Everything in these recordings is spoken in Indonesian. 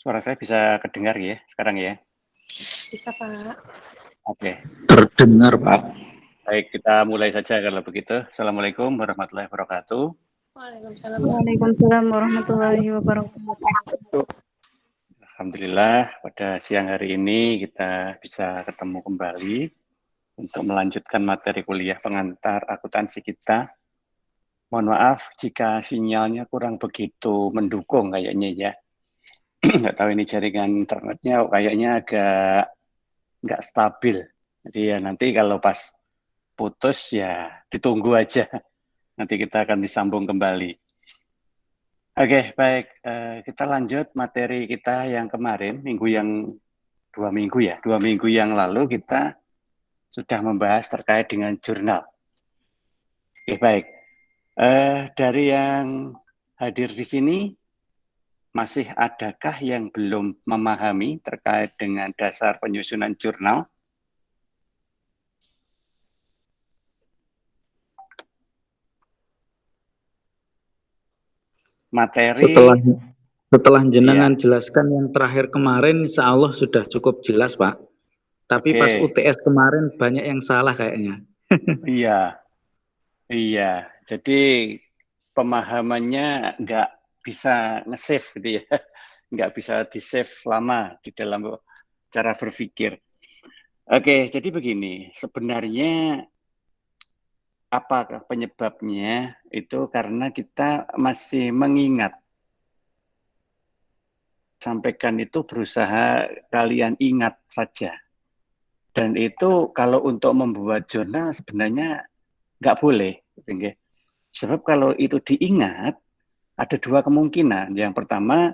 Suara saya bisa kedengar ya sekarang ya? Bisa, Pak. Oke. Terdengar, Pak. Baik, kita mulai saja kalau begitu. Assalamualaikum warahmatullahi wabarakatuh. Waalaikumsalam warahmatullahi wabarakatuh. Alhamdulillah pada siang hari ini kita bisa ketemu kembali untuk melanjutkan materi kuliah pengantar akuntansi kita. Mohon maaf jika sinyalnya kurang begitu mendukung kayaknya ya. Nggak tahu ini jaringan internetnya kayaknya agak nggak stabil. Jadi ya nanti kalau pas putus ya ditunggu aja. Nanti kita akan disambung kembali. Oke, baik. Kita lanjut materi kita yang kemarin, dua minggu yang lalu kita sudah membahas terkait dengan jurnal. Oke, baik. Dari yang hadir di sini, masih adakah yang belum memahami terkait dengan dasar penyusunan jurnal? Materi setelah jenengan jelaskan yang terakhir kemarin, insya Allah sudah cukup jelas, Pak. Tapi pas UTS kemarin banyak yang salah kayaknya. Iya. Jadi pemahamannya nggak bisa nge-save gitu ya, nggak bisa di-save lama di dalam cara berpikir. Oke, jadi begini, sebenarnya apakah penyebabnya itu karena kita masih mengingat. Sampaikan itu berusaha kalian ingat saja. Dan itu kalau untuk membuat jurnal sebenarnya nggak boleh. Sebab kalau itu diingat, ada dua kemungkinan. Yang pertama,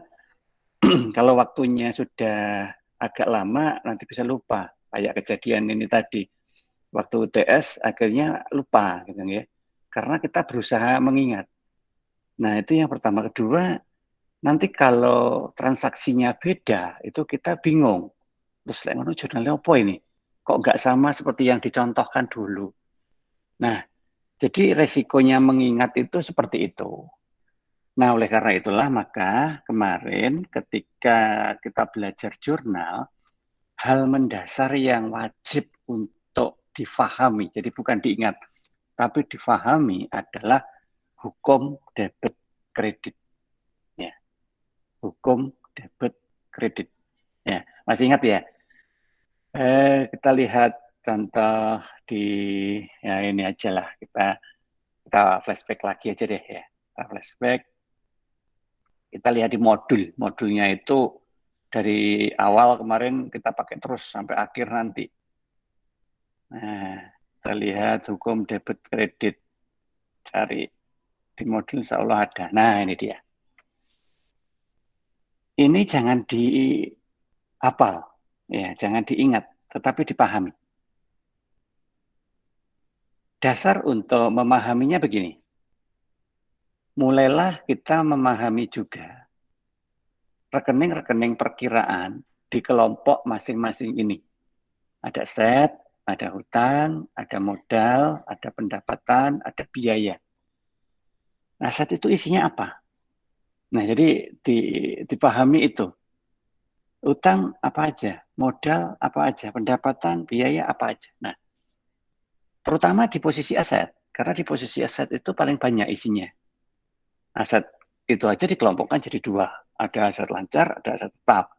kalau waktunya sudah agak lama, nanti bisa lupa. Kayak kejadian ini tadi. Waktu UTS akhirnya lupa. Gitu ya. Karena kita berusaha mengingat. Nah, itu yang pertama. Kedua, nanti kalau transaksinya beda, itu kita bingung. Terus jurnalnya apa ini? Kok nggak sama seperti yang dicontohkan dulu? Nah, jadi resikonya mengingat itu seperti itu. Nah, oleh karena itulah maka kemarin ketika kita belajar jurnal, hal mendasar yang wajib untuk difahami, jadi bukan diingat, tapi difahami adalah hukum debit kredit. Ya. Hukum debit kredit. Ya, masih ingat ya? Kita lihat contoh di ya ini aja lah, kita flashback lagi aja deh ya. Kita flashback. Kita lihat di modulnya itu dari awal kemarin kita pakai terus sampai akhir nanti. Nah, kita lihat hukum debit kredit, cari di modul insya Allah ada. Nah, ini dia. Ini jangan dihafal, ya, jangan diingat, tetapi dipahami. Dasar untuk memahaminya begini. Mulailah kita memahami juga rekening-rekening perkiraan di kelompok masing-masing ini. Ada aset, ada hutang, ada modal, ada pendapatan, ada biaya. Nah, aset itu isinya apa? Nah, jadi dipahami itu. Hutang apa aja, modal apa aja, pendapatan, biaya apa aja. Nah, terutama di posisi aset, karena di posisi aset itu paling banyak isinya. Aset itu aja dikelompokkan jadi dua. Ada aset lancar, ada aset tetap.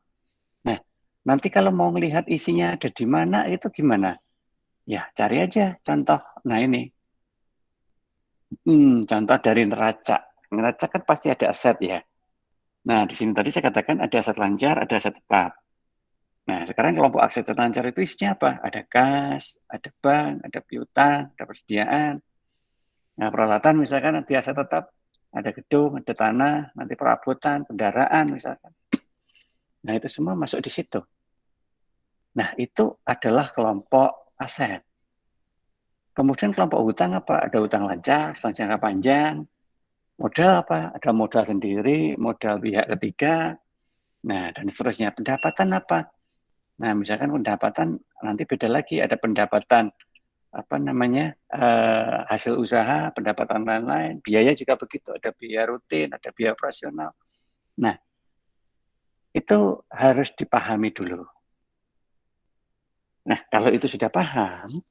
Nah, nanti kalau mau melihat isinya ada di mana, itu gimana? Ya, cari aja contoh. Nah, ini. Contoh dari neraca. Neraca kan pasti ada aset ya. Nah, di sini tadi saya katakan ada aset lancar, ada aset tetap. Nah, sekarang kelompok aset lancar itu isinya apa? Ada kas, ada bank, ada piutang, ada persediaan. Nah, peralatan misalkan di aset tetap ada gedung, ada tanah, nanti perabotan, kendaraan misalkan. Nah, itu semua masuk di situ. Nah, itu adalah kelompok aset. Kemudian kelompok hutang apa? Ada hutang lancar, hutang jangka panjang. Modal apa? Ada modal sendiri, modal pihak ketiga. Nah, dan seterusnya. Pendapatan apa? Nah, misalkan pendapatan nanti beda lagi. Ada pendapatan hasil usaha, pendapatan lain-lain. Biaya juga begitu. Ada biaya rutin, ada biaya operasional. Nah, Itu harus dipahami dulu. Nah, kalau itu sudah paham,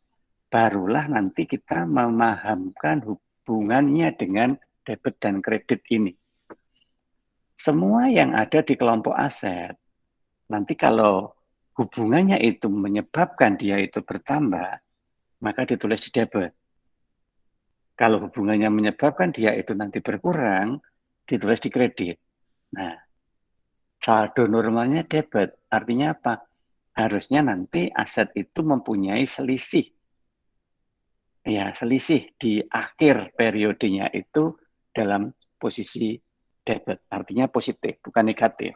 barulah nanti kita memahamkan hubungannya dengan debit dan kredit ini. Semua yang ada di kelompok aset, nanti kalau hubungannya itu menyebabkan dia itu bertambah, maka ditulis di debit. Kalau hubungannya menyebabkan dia itu nanti berkurang, ditulis di kredit. Nah, saldo normalnya debit, artinya apa? Harusnya nanti aset itu mempunyai selisih. Ya, selisih di akhir periodenya itu dalam posisi debit, artinya positif, bukan negatif.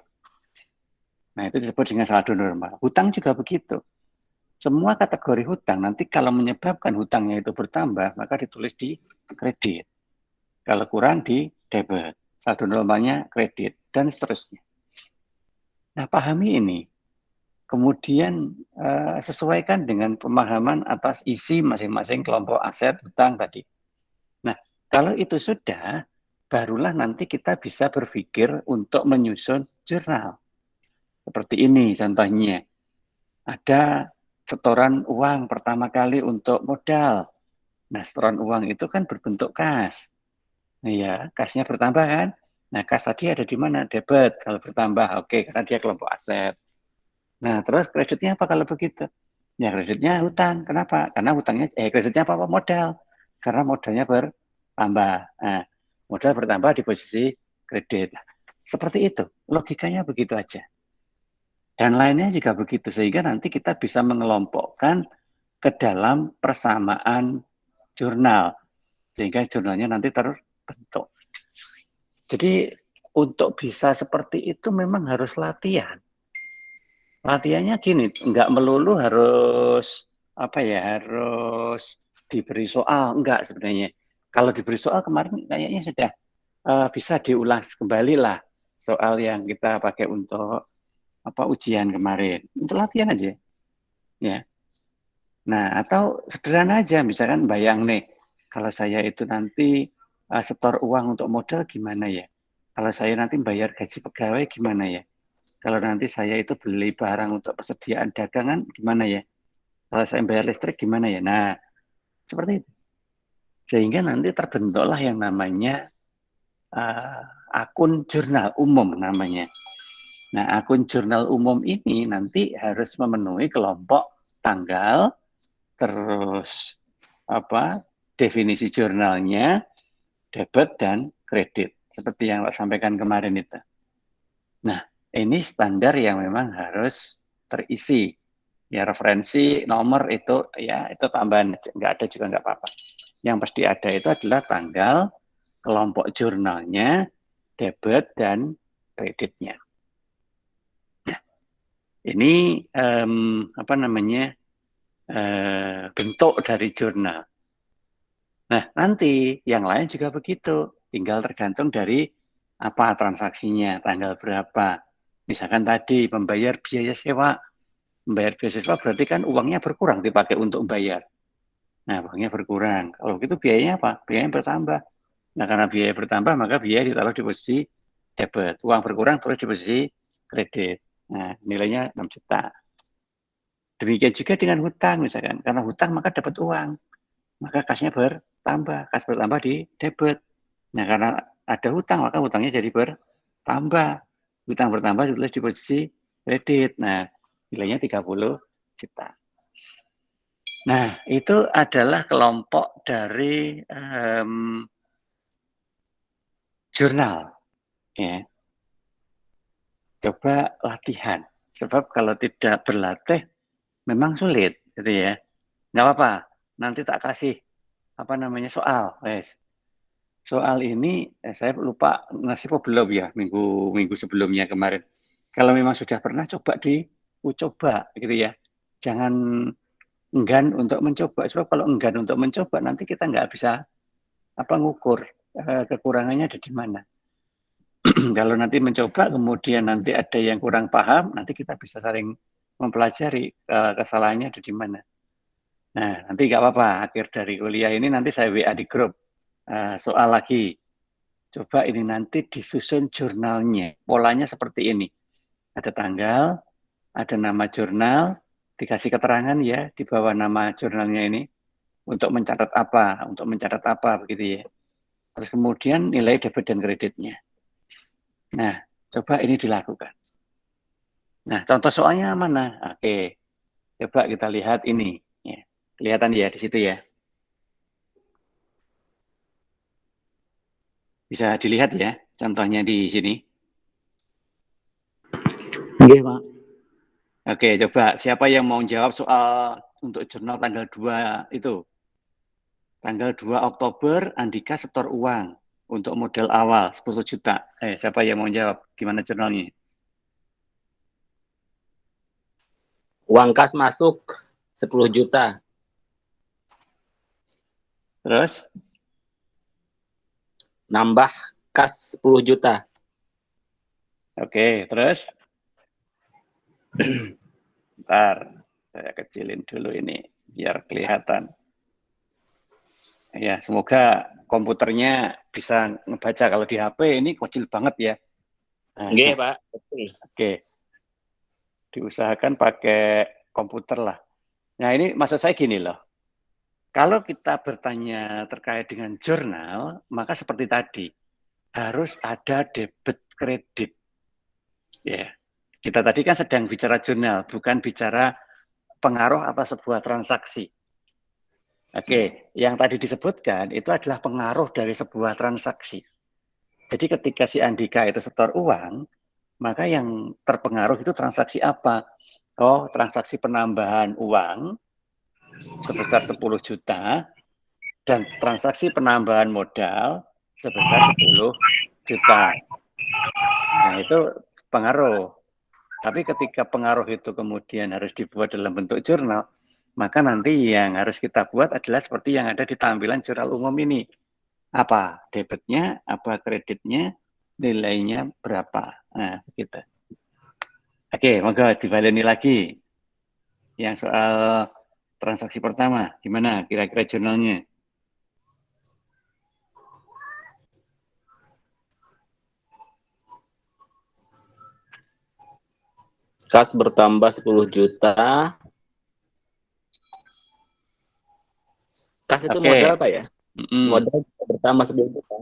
Nah, itu disebut dengan saldo normal. Hutang juga begitu. Semua kategori hutang, nanti kalau menyebabkan hutangnya itu bertambah, maka ditulis di kredit. Kalau kurang di debit, saldo normalnya kredit, dan seterusnya. Nah, pahami ini. Kemudian sesuaikan dengan pemahaman atas isi masing-masing kelompok aset hutang tadi. Nah, kalau itu sudah, barulah nanti kita bisa berpikir untuk menyusun jurnal. Seperti ini contohnya. Ada setoran uang pertama kali untuk modal. Nah, setoran uang itu kan berbentuk kas. Nah, ya, kasnya bertambah kan? Nah, kas tadi ada di mana? Debit. Kalau bertambah, oke, karena dia kelompok aset. Nah, terus kreditnya apa kalau begitu? Ya, kreditnya hutang. Kenapa? Karena hutangnya, kreditnya apa? Modal. Karena modalnya bertambah. Nah, modal bertambah di posisi kredit. Seperti itu. Logikanya begitu aja. Dan lainnya juga begitu. Sehingga nanti kita bisa mengelompokkan ke dalam persamaan jurnal. Sehingga jurnalnya nanti terbentuk. Jadi, untuk bisa seperti itu memang harus latihan. Latihannya gini, nggak melulu harus harus diberi soal, enggak sebenarnya. Kalau diberi soal kemarin kayaknya sudah bisa diulas kembali lah soal yang kita pakai untuk ujian kemarin. Untuk latihan aja, ya. Nah, atau sederhana aja, misalkan bayang nih, kalau saya itu nanti setor uang untuk modal gimana ya? Kalau saya nanti bayar gaji pegawai gimana ya? Kalau nanti saya itu beli barang untuk persediaan dagangan, gimana ya? Kalau saya bayar listrik, gimana ya? Nah, seperti itu. Sehingga nanti terbentuklah yang namanya akun jurnal umum namanya. Nah, akun jurnal umum ini nanti harus memenuhi kelompok tanggal, terus definisi jurnalnya, debit dan kredit. Seperti yang saya sampaikan kemarin itu. Nah, ini standar yang memang harus terisi. Ya, referensi nomor itu ya itu tambahan, nggak ada juga nggak apa-apa. Yang pasti ada itu adalah tanggal, kelompok jurnalnya, debit dan kreditnya. Nah, ini bentuk dari jurnal. Nah, nanti yang lain juga begitu, tinggal tergantung dari apa transaksinya, tanggal berapa. Misalkan tadi membayar biaya sewa. Membayar biaya sewa berarti kan uangnya berkurang dipakai untuk bayar. Nah, uangnya berkurang. Kalau gitu biayanya apa? Biayanya bertambah. Nah, karena biaya bertambah, maka biaya ditaruh di posisi debit. Uang berkurang terus di posisi kredit. Nah, nilainya 6 juta. Demikian juga dengan hutang misalkan. Karena hutang maka dapat uang. Maka kasnya bertambah. Kas bertambah di debit. Nah, karena ada hutang, maka hutangnya jadi bertambah. Hutang bertambah ditulis di posisi kredit. Nah, nilainya 30 juta. Nah, itu adalah kelompok dari jurnal. Ya. Coba latihan. Sebab kalau tidak berlatih, memang sulit. Gitu ya. Nggak apa-apa. Nanti tak kasih soal. Soal ini saya lupa ngasih belum ya minggu sebelumnya kemarin. Kalau memang sudah pernah coba dicoba gitu ya. Jangan enggan untuk mencoba. Sebab kalau enggan untuk mencoba nanti kita nggak bisa ngukur kekurangannya ada di mana. Kalau nanti mencoba kemudian nanti ada yang kurang paham, nanti kita bisa saling mempelajari kesalahannya ada di mana. Nah, nanti nggak apa-apa, akhir dari kuliah ini nanti saya WA di grup soal lagi. Coba ini nanti disusun jurnalnya, polanya seperti ini. Ada tanggal, ada nama jurnal, dikasih keterangan ya di bawah nama jurnalnya ini untuk mencatat apa begitu ya. Terus kemudian nilai debit dan kreditnya. Nah, coba ini dilakukan. Nah, contoh soalnya mana? Oke, coba kita lihat ini. Ya, kelihatan ya di situ ya. Bisa dilihat ya, contohnya di sini. Oke, Pak. Oke, coba siapa yang mau jawab soal untuk jurnal tanggal 2 itu? Tanggal 2 Oktober, Andika setor uang untuk modal awal 10 juta. Siapa yang mau jawab? Gimana jurnalnya? Uang kas masuk 10 juta. Terus? Nambah kas 10 juta. Oke, terus? Bentar, saya kecilin dulu ini biar kelihatan. Ya, semoga komputernya bisa ngebaca. Kalau di HP ini kecil banget ya. Nggih, Pak. Betul. Oke. Diusahakan pakai komputer lah. Nah, ini maksud saya gini loh. Kalau kita bertanya terkait dengan jurnal, maka seperti tadi, harus ada debit kredit. Ya, kita tadi kan sedang bicara jurnal, bukan bicara pengaruh atas sebuah transaksi. Oke, yang tadi disebutkan itu adalah pengaruh dari sebuah transaksi. Jadi ketika si Andika itu setor uang, maka yang terpengaruh itu transaksi apa? Oh, transaksi penambahan uang sebesar 10 juta dan transaksi penambahan modal sebesar 10 juta. Nah, itu pengaruh. Tapi ketika pengaruh itu kemudian harus dibuat dalam bentuk jurnal, maka nanti yang harus kita buat adalah seperti yang ada di tampilan jurnal umum ini. Apa debitnya, apa kreditnya, nilainya berapa. Nah, begitu. Oke, monggo dibaleni lagi. Yang soal transaksi pertama, gimana kira-kira jurnalnya? Kas bertambah 10 juta. Kas itu modal, Pak ya? Modal bertambah 10 juta.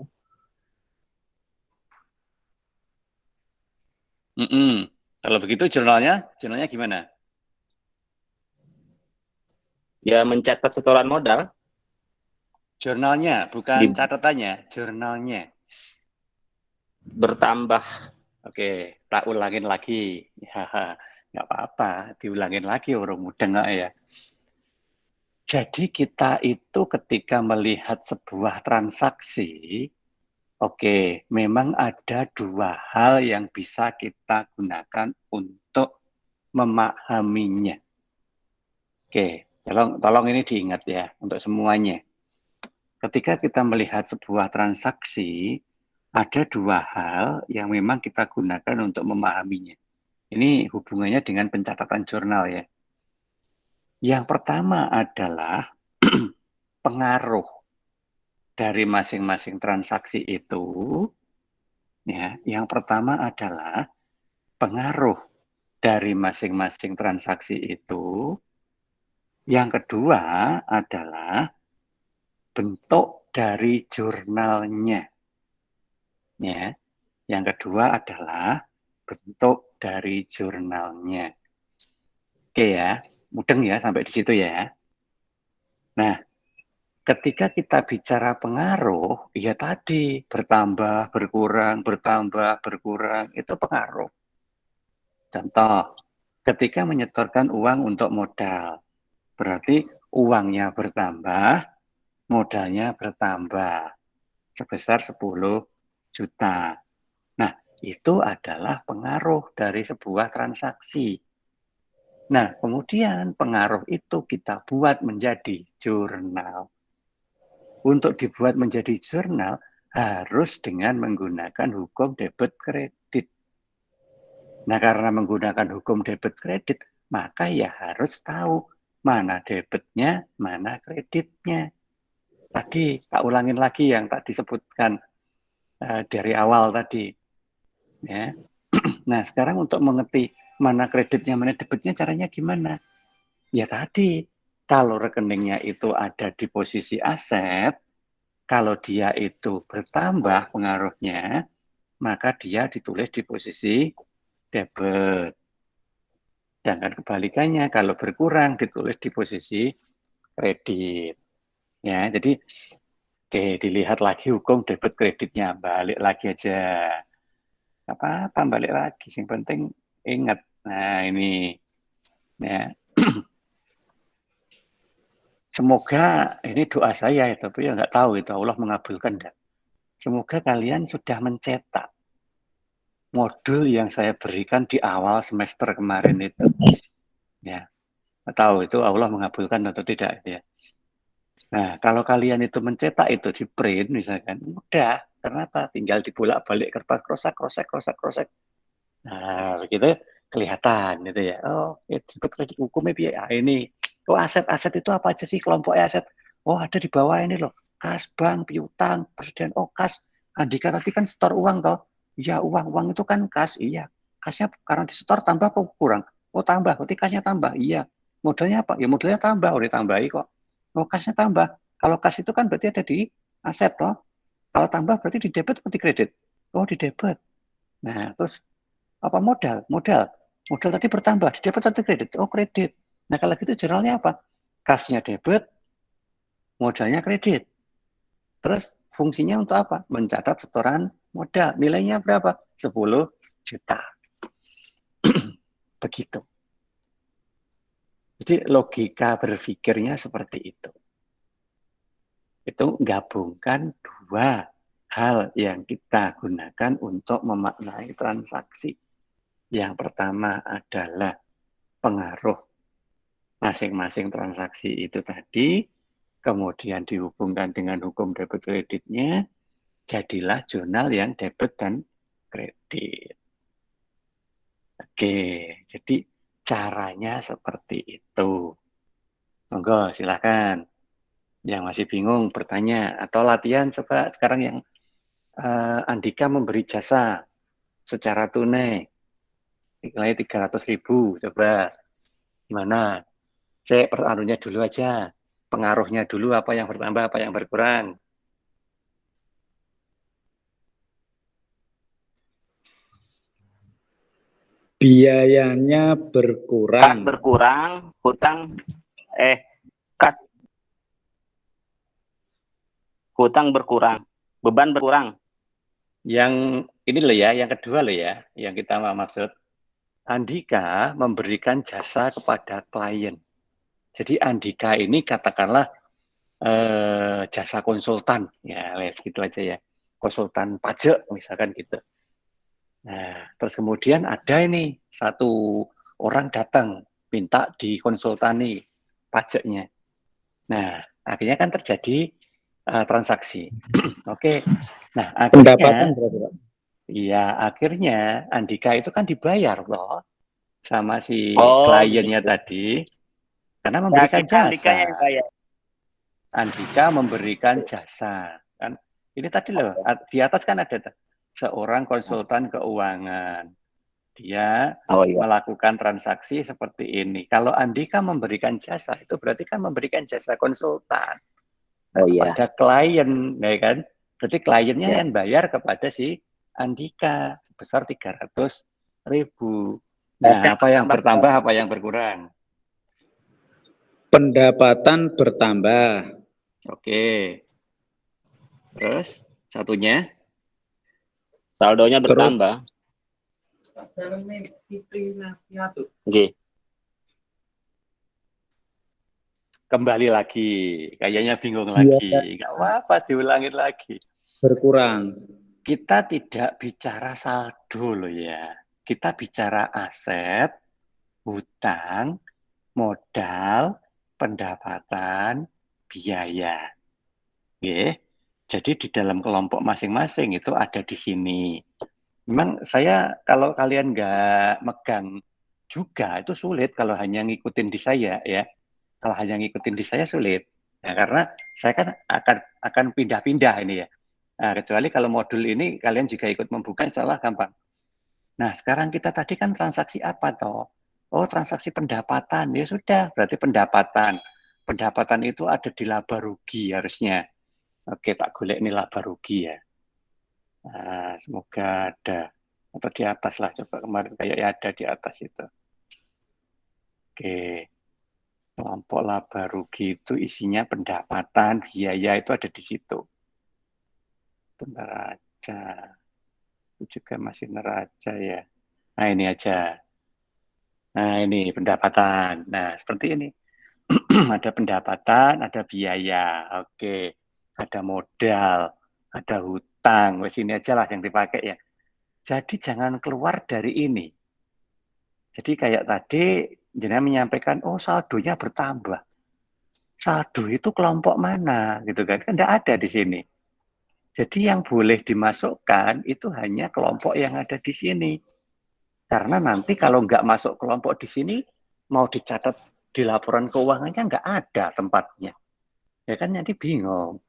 Kalau begitu jurnalnya gimana? Ya mencatat setoran modal. Jurnalnya, bukan catatannya, jurnalnya. Bertambah. Oke, tak ulangin lagi. Ya, nggak apa-apa, diulangin lagi orang muda nggak ya. Jadi kita itu ketika melihat sebuah transaksi, oke, memang ada dua hal yang bisa kita gunakan untuk memahaminya. Oke, tolong ini diingat ya untuk semuanya. Ketika kita melihat sebuah transaksi, ada dua hal yang memang kita gunakan untuk memahaminya. Ini hubungannya dengan pencatatan jurnal ya. Yang pertama adalah pengaruh dari masing-masing transaksi itu. Ya, yang pertama adalah pengaruh dari masing-masing transaksi itu. Yang kedua adalah bentuk dari jurnalnya. Ya, yang kedua adalah bentuk dari jurnalnya. Oke ya, mudeng ya sampai di situ ya. Nah, ketika kita bicara pengaruh, ya tadi bertambah, berkurang, bertambah, berkurang, itu pengaruh. Contoh, ketika menyetorkan uang untuk modal, berarti uangnya bertambah, modalnya bertambah sebesar 10 juta. Nah, itu adalah pengaruh dari sebuah transaksi. Nah, kemudian pengaruh itu kita buat menjadi jurnal. Untuk dibuat menjadi jurnal harus dengan menggunakan hukum debit kredit. Nah, karena menggunakan hukum debit kredit, maka ya harus tahu mana debitnya, mana kreditnya. Tadi, tak ulangin lagi yang tak disebutkan dari awal tadi. Ya. Nah, sekarang untuk mengerti mana kreditnya, mana debitnya, caranya gimana? Ya tadi, kalau rekeningnya itu ada di posisi aset, kalau dia itu bertambah pengaruhnya, maka dia ditulis di posisi debit. Sedangkan kebalikannya, kalau berkurang ditulis di posisi kredit. Ya, jadi oke, dilihat lagi hukum debit kreditnya, balik lagi aja. Apa-apa balik lagi, yang penting ingat. Nah, ini ya. Semoga ini doa saya ya, tapi ya nggak tahu itu Allah mengabulkan enggak. Semoga kalian sudah mencetak modul yang saya berikan di awal semester kemarin itu. Ya, nggak tahu itu Allah mengabulkan atau tidak ya. Nah, kalau kalian itu mencetak itu di print misalkan, mudah. Kenapa? Tinggal dibolak-balik kertas krosek. Nah, begitu kelihatan gitu ya. Oh, itu kredit hukumnya biaya ini. Oh, aset-aset itu apa aja sih kelompok aset? Oh, ada di bawah ini loh. Kas, bank, piutang, presiden. Oh, kas. Andika tadi kan setor uang toh. Iya, uang itu kan kas. Iya. Kasnya karena disetor tambah apa kurang? Oh, tambah. Berarti kasnya tambah. Iya. Modalnya apa? Ya modalnya tambah. Udah tambahi kok. Oh, kasnya tambah. Kalau kas itu kan berarti ada di aset toh. Kalau tambah berarti di debit atau di kredit? Oh, di debit. Nah, terus apa modal tadi bertambah di debit atau kredit? Oh, kredit. Nah, kalau gitu jurnalnya apa? Kasnya debit, modalnya kredit. Terus fungsinya untuk apa? Mencatat setoran modal. Nilainya berapa? 10 juta. Begitu. Jadi logika berpikirnya seperti itu. Itu gabungkan dua hal yang kita gunakan untuk memaknai transaksi. Yang pertama adalah pengaruh masing-masing transaksi itu tadi, kemudian dihubungkan dengan hukum debit kreditnya, jadilah jurnal yang debit dan kredit. Oke, jadi caranya seperti itu. Monggo, silakan. Yang masih bingung bertanya atau latihan, coba sekarang yang Andika memberi jasa secara tunai, nilai 300.000, coba gimana? Cek pertaruhnya dulu aja. Pengaruhnya dulu apa yang bertambah, apa yang berkurang. Biayanya berkurang. Kas berkurang, hutang berkurang, beban berkurang. Yang ini loh ya, yang kedua loh ya, yang kita maksud. Andika memberikan jasa kepada klien. Jadi Andika ini katakanlah jasa konsultan, ya gitu aja ya, konsultan pajak misalkan gitu. Nah, terus kemudian ada ini satu orang datang minta dikonsultani pajaknya. Nah, akhirnya kan terjadi transaksi. Oke. Nah, Pendapatan berarti, Pak? Iya, akhirnya Andika itu kan dibayar loh sama si Oh, kliennya begitu. tadi karena Ya, memberikan kita Andika yang jasa. bayar. Andika memberikan jasa. Kan ini tadi loh, di atas kan ada seorang konsultan keuangan. Dia Oh iya. melakukan transaksi seperti ini. Kalau Andika memberikan jasa, itu berarti kan memberikan jasa konsultan Oh iya. kepada klien, ya kan? Berarti kliennya Ya. yang bayar kepada si Andika sebesar 300.000. Nah, apa yang bertambah, apa yang berkurang? Pendapatan bertambah. Oke. Terus satunya? Saldonya bertambah. Oke. Kembali lagi. Kayaknya bingung lagi. Nggak apa-apa, diulangin lagi. Berkurang. Kita tidak bicara saldo loh ya. Kita bicara aset, hutang, modal, pendapatan, biaya. Oke. Jadi di dalam kelompok masing-masing itu ada di sini. Memang saya kalau kalian nggak megang juga itu sulit kalau hanya ngikutin di saya ya. Kalau hanya ngikutin di saya sulit. Ya, karena saya kan akan pindah-pindah ini ya. Nah, kecuali kalau modul ini kalian juga ikut membuka, insya Allah gampang. Nah, sekarang kita tadi kan transaksi apa toh? Oh, transaksi pendapatan. Ya sudah, berarti pendapatan. Pendapatan itu ada di laba rugi harusnya. Oke, tak golek ini laba rugi ya. Nah, semoga ada. Atau di atas lah, coba kemarin kayaknya ada di atas itu. Oke, kelompok laba rugi itu isinya pendapatan, biaya itu ada di situ. Itu neraca. Itu juga masih neraca ya. Nah, ini aja. Nah, ini pendapatan. Nah, seperti ini. Ada pendapatan, ada biaya. Oke. Ada modal, ada hutang. Wes ini aja lah yang dipakai ya. Jadi jangan keluar dari ini. Jadi kayak tadi jenengan menyampaikan, oh saldonya bertambah. Saldo itu kelompok mana gitu kan? Kan tidak ada di sini. Jadi yang boleh dimasukkan itu hanya kelompok yang ada di sini. Karena nanti kalau nggak masuk kelompok di sini, mau dicatat di laporan keuangannya nggak ada tempatnya. Ya kan nanti bingung.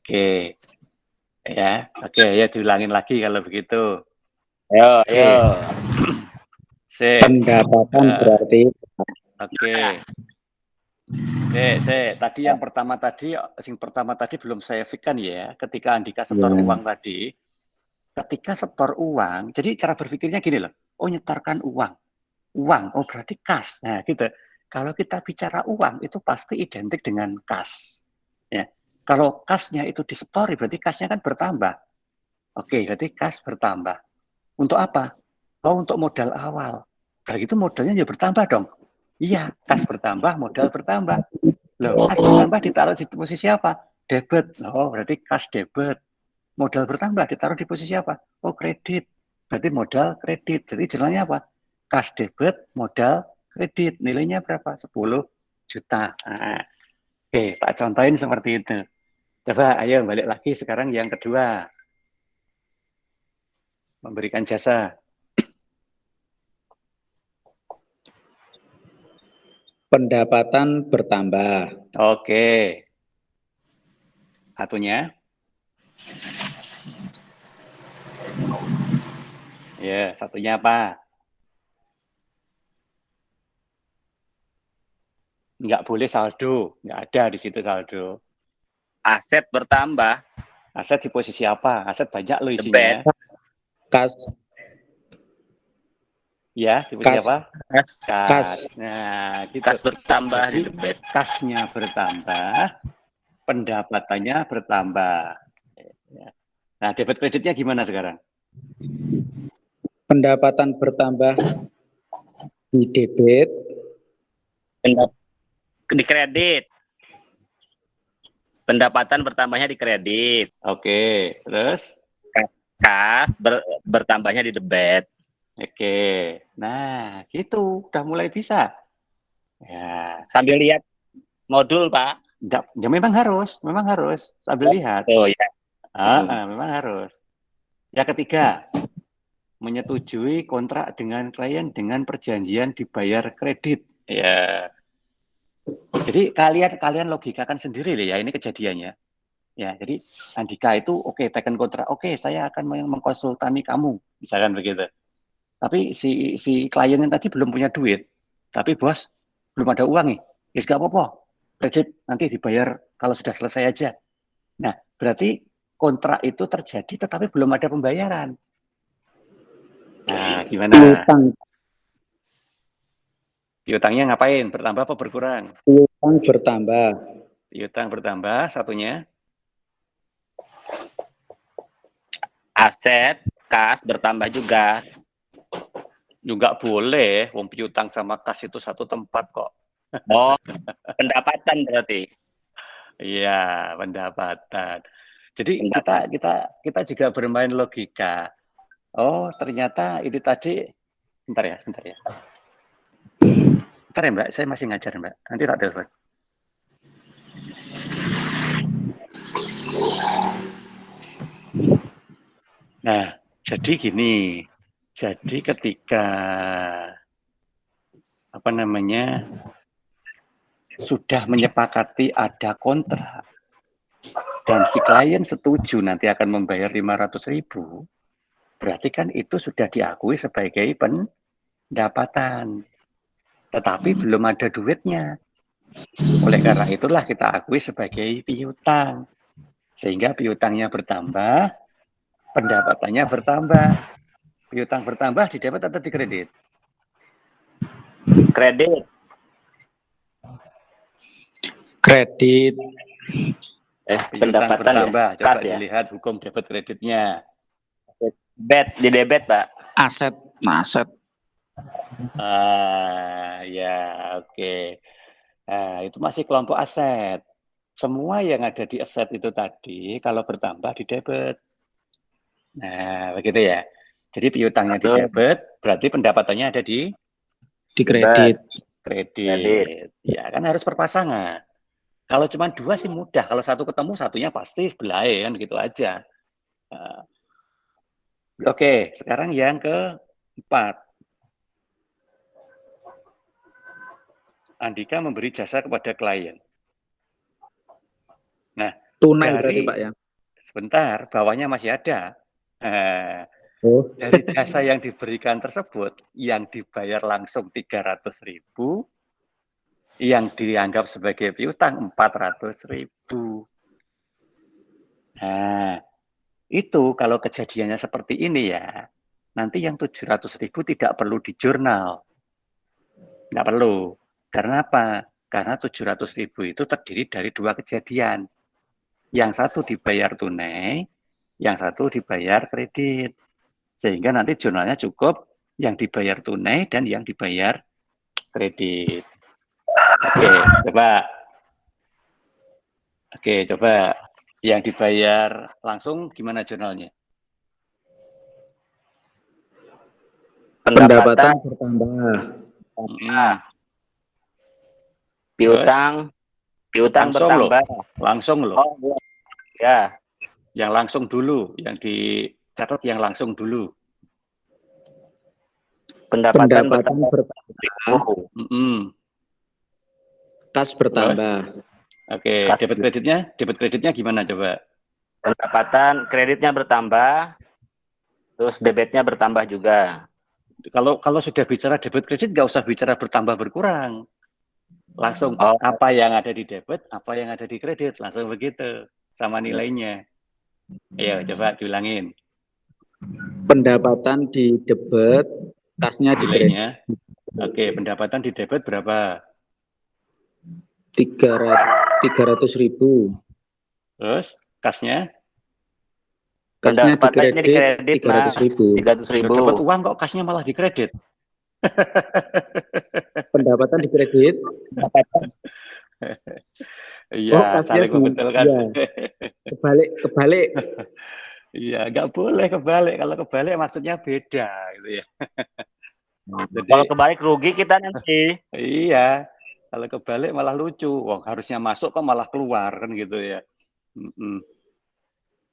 Oke. Ya, oke ya diulangin lagi kalau begitu. Yo. Pendapatan berarti. Oke. Tadi yang pertama tadi belum saya fikirkan ya. Ketika Andika setor uang tadi, ketika setor uang, jadi cara berpikirnya gini loh. Oh, nyetorkan uang. Oh berarti kas. Nah, gitu. Kalau kita bicara uang itu pasti identik dengan kas. Ya. Kalau kasnya itu disetori berarti kasnya kan bertambah. Oke, berarti kas bertambah. Untuk apa? Oh, untuk modal awal. Kalau gitu modalnya ya bertambah dong. Iya, kas bertambah, modal bertambah. Loh, kas bertambah ditaruh di posisi apa? Debit. Oh, berarti kas debit. Modal bertambah ditaruh di posisi apa? Oh, kredit. Berarti modal kredit. Jadi jalannya apa? Kas debit, modal kredit. Nilainya berapa? 10 juta. Nah, oke, Pak contohin seperti itu. Coba ayo balik lagi sekarang yang kedua. Memberikan jasa. Pendapatan bertambah. Oke. Satunya. Ya, satunya apa? Nggak boleh saldo. Nggak ada di situ saldo. Aset bertambah. Aset di posisi apa? Aset banyak loh isinya. Kas. Ya, di posisi apa? Kas. Nah, gitu. Kas bertambah Jadi, di debit. kasnya bertambah, pendapatannya bertambah. Nah, debit kreditnya gimana sekarang? Pendapatan bertambah di debit. Di kredit. Pendapatan bertambahnya di kredit. Oke, terus? Kas bertambahnya di debit. Oke, nah gitu, udah mulai bisa. Ya, sambil lihat modul, Pak. Ya, memang harus sambil lihat. Oh ya. Memang harus. Yang ketiga, menyetujui kontrak dengan klien dengan perjanjian dibayar kredit. Ya. Jadi kalian logikakan sendiri ya, ini kejadiannya. Ya, jadi Andika itu oke, teken kontrak, oke, saya akan mengkonsultani kamu, misalkan begitu. Tapi si klien yang tadi belum punya duit, tapi bos belum ada uang nih, ya nggak apa-apa, kredit nanti dibayar kalau sudah selesai aja. Nah, berarti kontrak itu terjadi tetapi belum ada pembayaran. Nah, gimana? Piutangnya ngapain? Bertambah apa berkurang? Piutang bertambah. Piutang bertambah, satunya? Aset, kas bertambah juga. Juga boleh, wong piutang sama kas itu satu tempat kok. Oh, pendapatan berarti. Iya, pendapatan. Jadi kita juga bermain logika. Oh, ternyata ini tadi, bentar ya. Bentar ya, Mbak, saya masih ngajar, Mbak. Nanti tak telepon. Nah, jadi gini. Jadi ketika sudah menyepakati ada kontrak dan si klien setuju nanti akan membayar 500.000, berarti kan itu sudah diakui sebagai pendapatan. Tetapi belum ada duitnya. Oleh karena itulah kita akui sebagai piutang. Sehingga piutangnya bertambah, pendapatannya bertambah. Piutang bertambah di debit atau di kredit? Kredit. Kredit. Piutang bertambah. Ya, Coba ya. dilihat hukum debit kreditnya. Di debit, Pak. Aset. Ya, oke. Nah, itu masih kelompok aset. Semua yang ada di aset itu tadi, kalau bertambah di debit. Nah, begitu ya. Jadi piutangnya di debit, berarti pendapatannya ada di kredit. Kredit. Ya, kan harus berpasangan. Kalau cuma dua sih mudah. Kalau satu ketemu, satunya pasti sebelah kan gitu aja. Oke, sekarang yang keempat. Andika memberi jasa kepada klien. Nah, Tunai berarti Pak ya? Sebentar, bawahnya masih ada. Dari jasa yang diberikan tersebut, yang dibayar langsung 300.000, yang dianggap sebagai piutang 400.000. Nah, itu kalau kejadiannya seperti ini ya, nanti yang 700.000 tidak perlu di jurnal. Nggak perlu. Karena apa? Karena 700.000 itu terdiri dari dua kejadian. Yang satu dibayar tunai, yang satu dibayar kredit. Sehingga nanti jurnalnya cukup yang dibayar tunai dan yang dibayar kredit. Oke, coba yang dibayar langsung gimana jurnalnya? Pendapatan bertambah. Piutang bertambah. Langsung loh. Oh, ya. Yang langsung dulu, yang dicatat yang langsung dulu. Pendapatan bertambah. Kas bertambah. Oke, debit kreditnya gimana coba? Pendapatan kreditnya bertambah, terus debitnya bertambah juga. Kalau sudah bicara debit kredit, nggak usah bicara bertambah berkurang. Langsung apa yang ada di debit, apa yang ada di kredit, langsung begitu, sama nilainya. Ayo coba diulangin. Pendapatan di debit, kasnya di nilainya. Oke, pendapatan di debit berapa? 300.000. Terus kasnya? Kasnya di kredit 300.000. Dapat uang kok kasnya malah di kredit? Pendapatan di kredit. Iya, saling membetulkan. Iya. Kebalik. Iya, nggak boleh kebalik. Kalau kebalik maksudnya beda, gitu ya. Jadi, kalau kebalik rugi kita nanti. Iya, kalau kebalik malah lucu. Wah, harusnya masuk kok malah keluar kan gitu ya.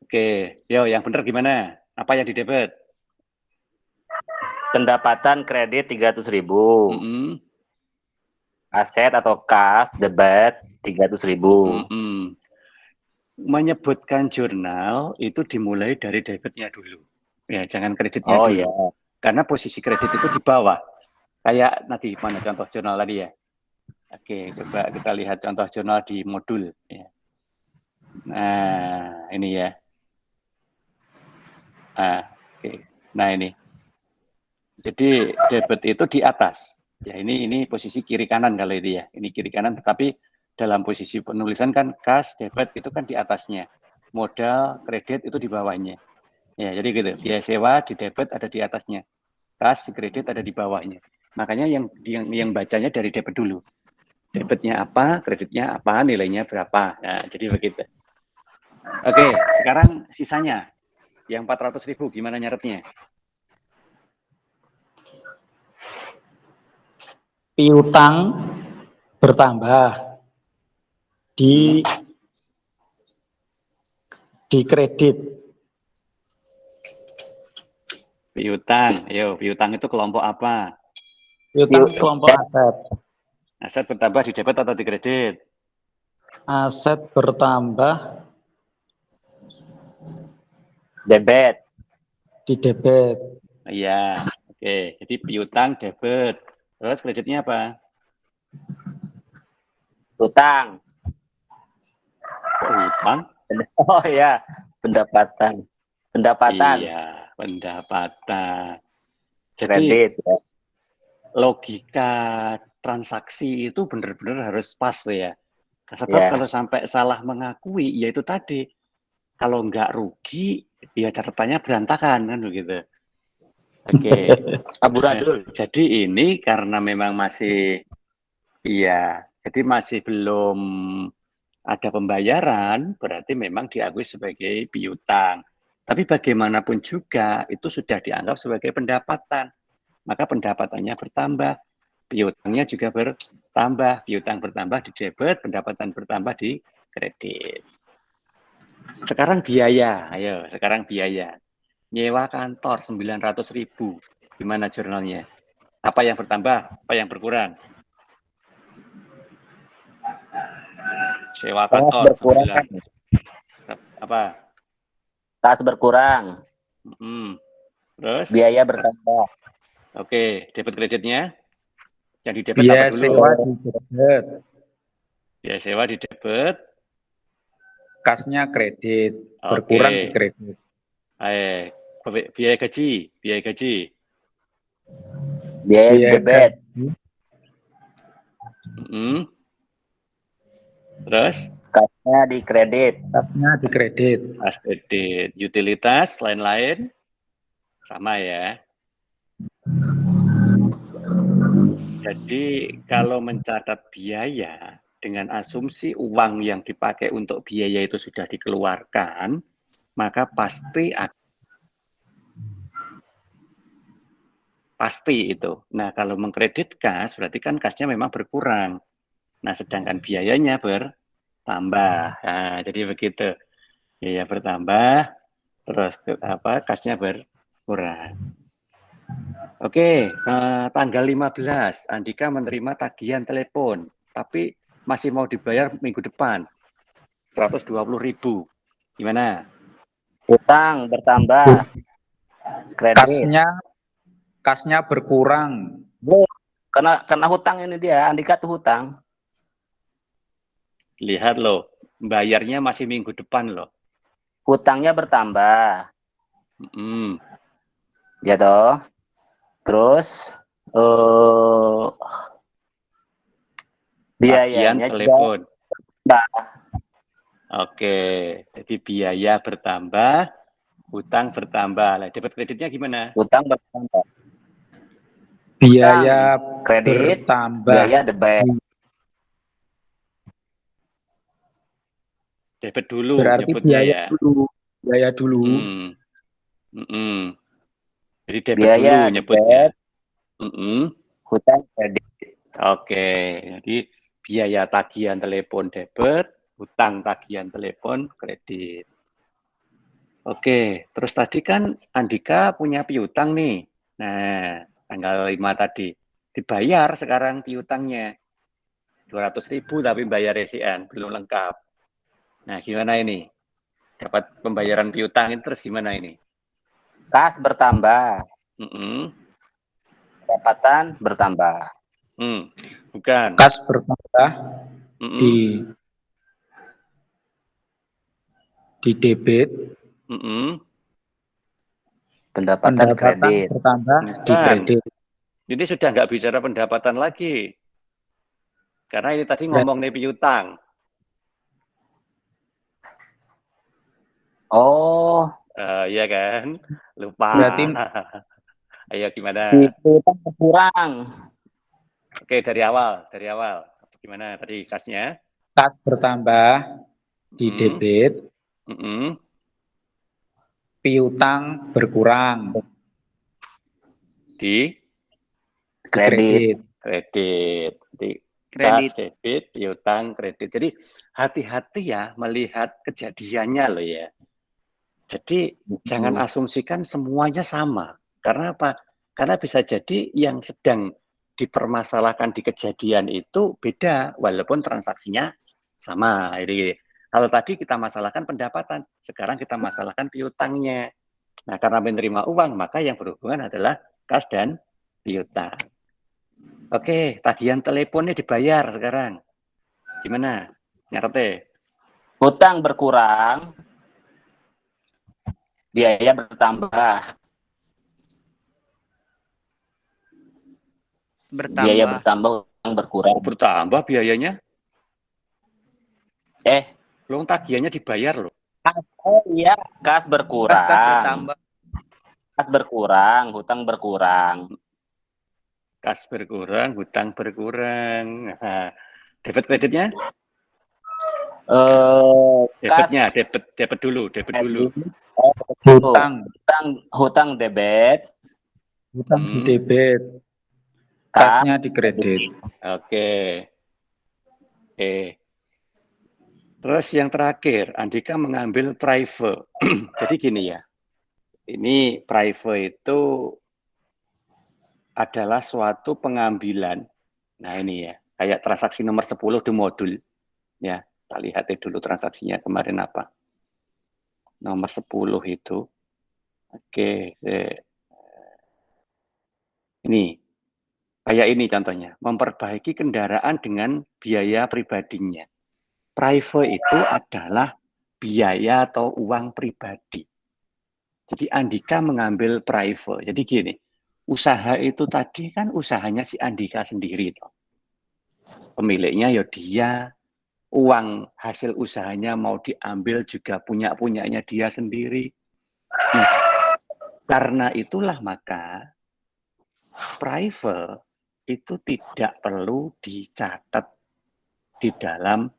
Oke, yang benar gimana? Apa yang di debit? Pendapatan kredit 300.000. Aset atau kas debit 300.000. Menyebutkan jurnal itu dimulai dari debitnya dulu. Ya, jangan kreditnya dulu. Iya. Karena posisi kredit itu di bawah. Kayak nanti mana contoh jurnal tadi ya? Oke, coba kita lihat contoh jurnal di modul. Ya. Nah, ini ya. Oke. Nah, ini. Jadi debit itu di atas. Ya, ini posisi kiri kanan kalau itu ya. Ini kiri kanan, tetapi dalam posisi penulisan kan kas, debit itu kan di atasnya. Modal, kredit itu di bawahnya. Ya, jadi gitu. Biaya sewa di debit ada di atasnya. Kas, kredit ada di bawahnya. Makanya yang bacanya dari debit dulu. Debitnya apa, kreditnya apa, nilainya berapa. Nah, jadi begitu. Oke, sekarang sisanya. Yang 400.000 gimana nyaretnya? Piutang bertambah di kredit. Piutang, piutang itu kelompok apa? Piutang kelompok aset. Aset bertambah di debit atau di kredit? Aset bertambah debit. Di debit. Iya, oke. Jadi piutang debit. Terus kreditnya apa? Utang. Kok hutang? Oh ya, pendapatan. Iya, pendapatan. Jadi Kredit. Ya. logika transaksi itu benar-benar harus pas ya. Sebab Ya. kalau sampai salah mengakui, ya itu tadi. Kalau nggak rugi, ya catatannya berantakan kan begitu. Oke. Amburadul. Jadi ini karena memang masih, iya, jadi masih belum ada pembayaran, berarti memang diakui sebagai piutang. Tapi bagaimanapun juga itu sudah dianggap sebagai pendapatan. Maka pendapatannya bertambah, piutangnya juga bertambah, piutang bertambah di debit, pendapatan bertambah di kredit. Sekarang biaya, ayo sekarang biaya. Nyewa kantor 900.000, gimana jurnalnya? Apa yang bertambah, apa yang berkurang? Sewa kantor 9, apa? Kas berkurang. Terus? Biaya bertambah. Oke, debit kreditnya? Yang di debit Biaya apa dulu? sewa di debit. Biaya sewa di debit. Kasnya kredit, berkurang di kredit. Biaya gaji, biaya gaji. Biaya debit. Terus? Kasnya di kredit. Kasnya di kredit. Kas kredit, utilitas, lain-lain sama ya. Jadi kalau mencatat biaya dengan asumsi uang yang dipakai untuk biaya itu sudah dikeluarkan, maka pasti itu. Nah, kalau mengkredit kas, berarti kan kasnya memang berkurang. Nah, sedangkan biayanya bertambah. Nah, jadi begitu. Biaya bertambah, terus kasnya berkurang. Oke, tanggal 15, Andika menerima tagihan telepon, tapi masih mau dibayar minggu depan, 120.000. Gimana? Utang bertambah. Kredit. Kasnya berkurang. Karena hutang ini dia, Andika tuh hutang. Lihat loh, bayarnya masih minggu depan loh. Hutangnya bertambah. Ya toh. Terus biayanya telepon. Juga. Oke, jadi biaya bertambah, hutang bertambah. Lah, debit kreditnya gimana? Hutang bertambah. Biaya kredit bertambah. Biaya debit. Debit dulu. Berarti biaya ya. dulu. Biaya dulu. Jadi debit biaya dulu nyebutnya. Hutang kredit. Oke, jadi biaya tagihan telepon debit, hutang tagihan telepon kredit. Oke, terus tadi kan Andika punya piutang nih. Nah, tanggal 5 tadi. Dibayar sekarang piutangnya. 200.000 tapi bayar resian, belum lengkap. Nah, gimana ini? Dapat pembayaran piutang itu terus gimana ini? Kas bertambah. Pendapatan bertambah. Bukan. Kas bertambah di debit. Pendapatan kredit. Bertambah di kredit. Ini sudah nggak bicara pendapatan lagi. Karena ini tadi ngomong nih piutang. Oh. Iya kan? Lupa. Berarti ayo gimana? Piutang berkurang. Oke, dari awal. Gimana tadi kasnya? Kas bertambah di debit. Piutang berkurang di kredit. Di kas, debit, piutang, kredit. Jadi hati-hati ya melihat kejadiannya loh ya. Jadi jangan asumsikan semuanya sama. Karena apa? Karena bisa jadi yang sedang dipermasalahkan di kejadian itu beda walaupun transaksinya sama. Jadi kalau tadi kita masalahkan pendapatan, sekarang kita masalahkan piutangnya. Nah, karena menerima uang, maka yang berhubungan adalah kas dan piutang. Oke, tagihan teleponnya dibayar sekarang. Gimana? Ngerti? Hutang berkurang, biaya bertambah. Biaya bertambah, hutang berkurang. Oh, bertambah biayanya? Loh, tagihannya dibayar loh. Oh iya, kas berkurang. Kas berkurang, hutang berkurang. Kas berkurang, hutang berkurang. Nah, debit kreditnya? Debitnya, debit dulu. Hutang debit. Hutang di debit. Kasnya di kredit. Oke. Terus yang terakhir, Andika mengambil private. Jadi gini ya, ini private itu adalah suatu pengambilan. Nah ini ya, kayak transaksi nomor 10 di modul. Ya, kita lihat dulu transaksinya kemarin apa. Nomor 10 itu. Oke, ini. Kayak ini contohnya, memperbaiki kendaraan dengan biaya pribadinya. Private itu adalah biaya atau uang pribadi. Jadi Andika mengambil private. Jadi gini, usaha itu tadi kan usahanya si Andika sendiri toh. Pemiliknya ya dia, uang hasil usahanya mau diambil juga punyanya dia sendiri. Nah, karena itulah maka private itu tidak perlu dicatat di dalam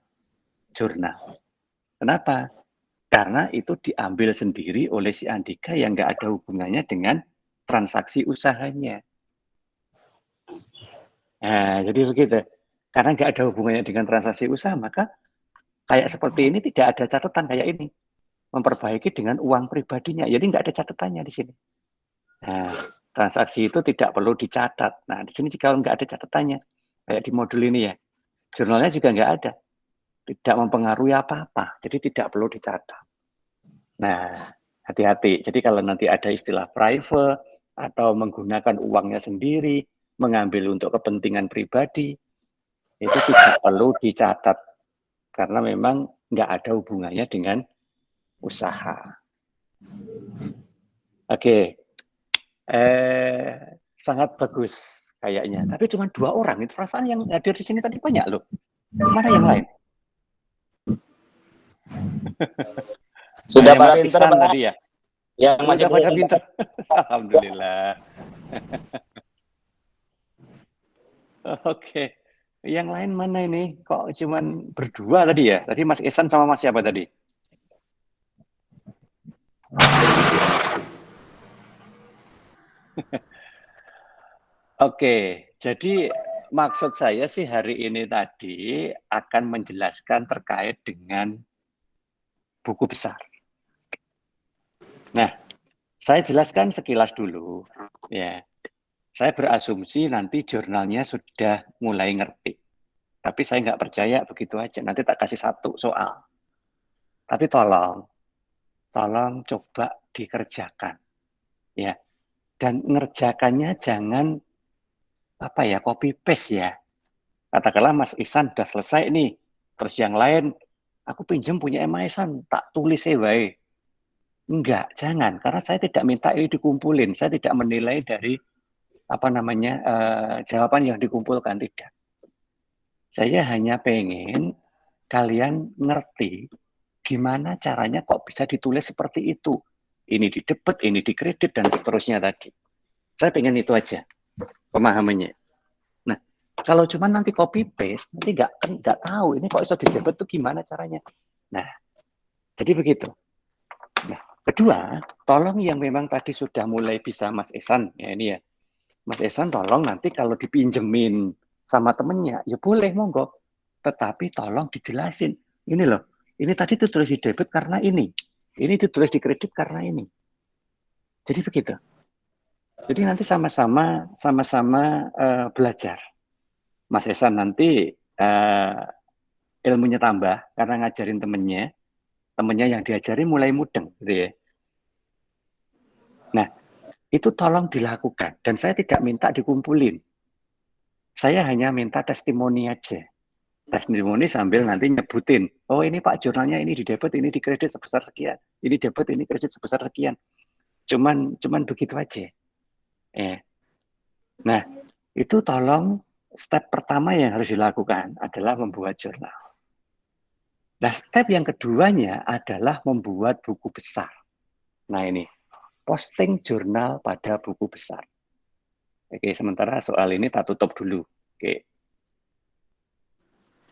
jurnal. Kenapa? Karena itu diambil sendiri oleh si Andika yang nggak ada hubungannya dengan transaksi usahanya. Nah, jadi begitu. Karena nggak ada hubungannya dengan transaksi usaha, maka kayak seperti ini tidak ada catatan kayak ini. Memperbaiki dengan uang pribadinya. Jadi nggak ada catatannya di sini. Nah, transaksi itu tidak perlu dicatat. Nah, di sini jika nggak ada catatannya, kayak di modul ini ya, jurnalnya juga nggak ada. Tidak mempengaruhi apa-apa. Jadi tidak perlu dicatat. Nah, hati-hati. Jadi kalau nanti ada istilah private atau menggunakan uangnya sendiri, mengambil untuk kepentingan pribadi, itu tidak perlu dicatat. Karena memang nggak ada hubungannya dengan usaha. Oke. Sangat bagus kayaknya. Tapi cuma 2 orang. Itu perasaan yang hadir di sini tadi banyak loh. Mana yang lain? Sudah pada pinter, Pak. Tadi ya? Yang masih sudah pada pinter. Alhamdulillah. Oke. Yang lain mana ini? Kok cuman berdua tadi ya? Tadi Mas Ihsan sama Mas siapa tadi? Oke, jadi maksud saya sih hari ini tadi akan menjelaskan terkait dengan buku besar. Nah, saya jelaskan sekilas dulu. Ya, saya berasumsi nanti jurnalnya sudah mulai ngerti. Tapi saya nggak percaya begitu aja. Nanti tak kasih 1 soal. Tapi tolong coba dikerjakan. Ya, dan ngerjakannya jangan copy paste ya. Katakanlah Mas Ihsan sudah selesai nih, terus yang lain aku pinjam punya Mas Ihsan, tak tulis wae. Enggak, jangan, karena saya tidak minta ini dikumpulin, saya tidak menilai dari jawaban yang dikumpulkan, tidak. Saya hanya pengen kalian ngerti gimana caranya kok bisa ditulis seperti itu. Ini di debit, ini di kredit, dan seterusnya tadi. Saya pengen itu aja pemahamannya. Nah, kalau cuma nanti copy paste, nanti nggak tahu ini kok bisa di debit tuh gimana caranya. Nah, jadi begitu. Nah, kedua, tolong yang memang tadi sudah mulai bisa Mas Ihsan, ya ini ya. Mas Ihsan tolong nanti kalau dipinjemin sama temennya, ya boleh monggo. Tetapi tolong dijelasin. Ini loh, ini tadi ditulis di debit karena ini ditulis di kredit karena ini. Jadi begitu. Jadi nanti sama-sama belajar. Mas Ihsan nanti ilmunya tambah karena ngajarin temennya yang diajari mulai mudeng gitu ya. Nah, itu tolong dilakukan. Dan saya tidak minta dikumpulin. Saya hanya minta testimoni aja. Testimoni sambil nanti nyebutin, oh ini Pak jurnalnya ini di debit, ini di kredit sebesar sekian. Ini debit, ini kredit sebesar sekian. Cuman begitu aja. Nah, itu tolong step pertama yang harus dilakukan adalah membuat jurnal. Nah, step yang keduanya adalah membuat buku besar. Nah ini, posting jurnal pada buku besar. Oke, sementara soal ini tak tutup dulu. Oke.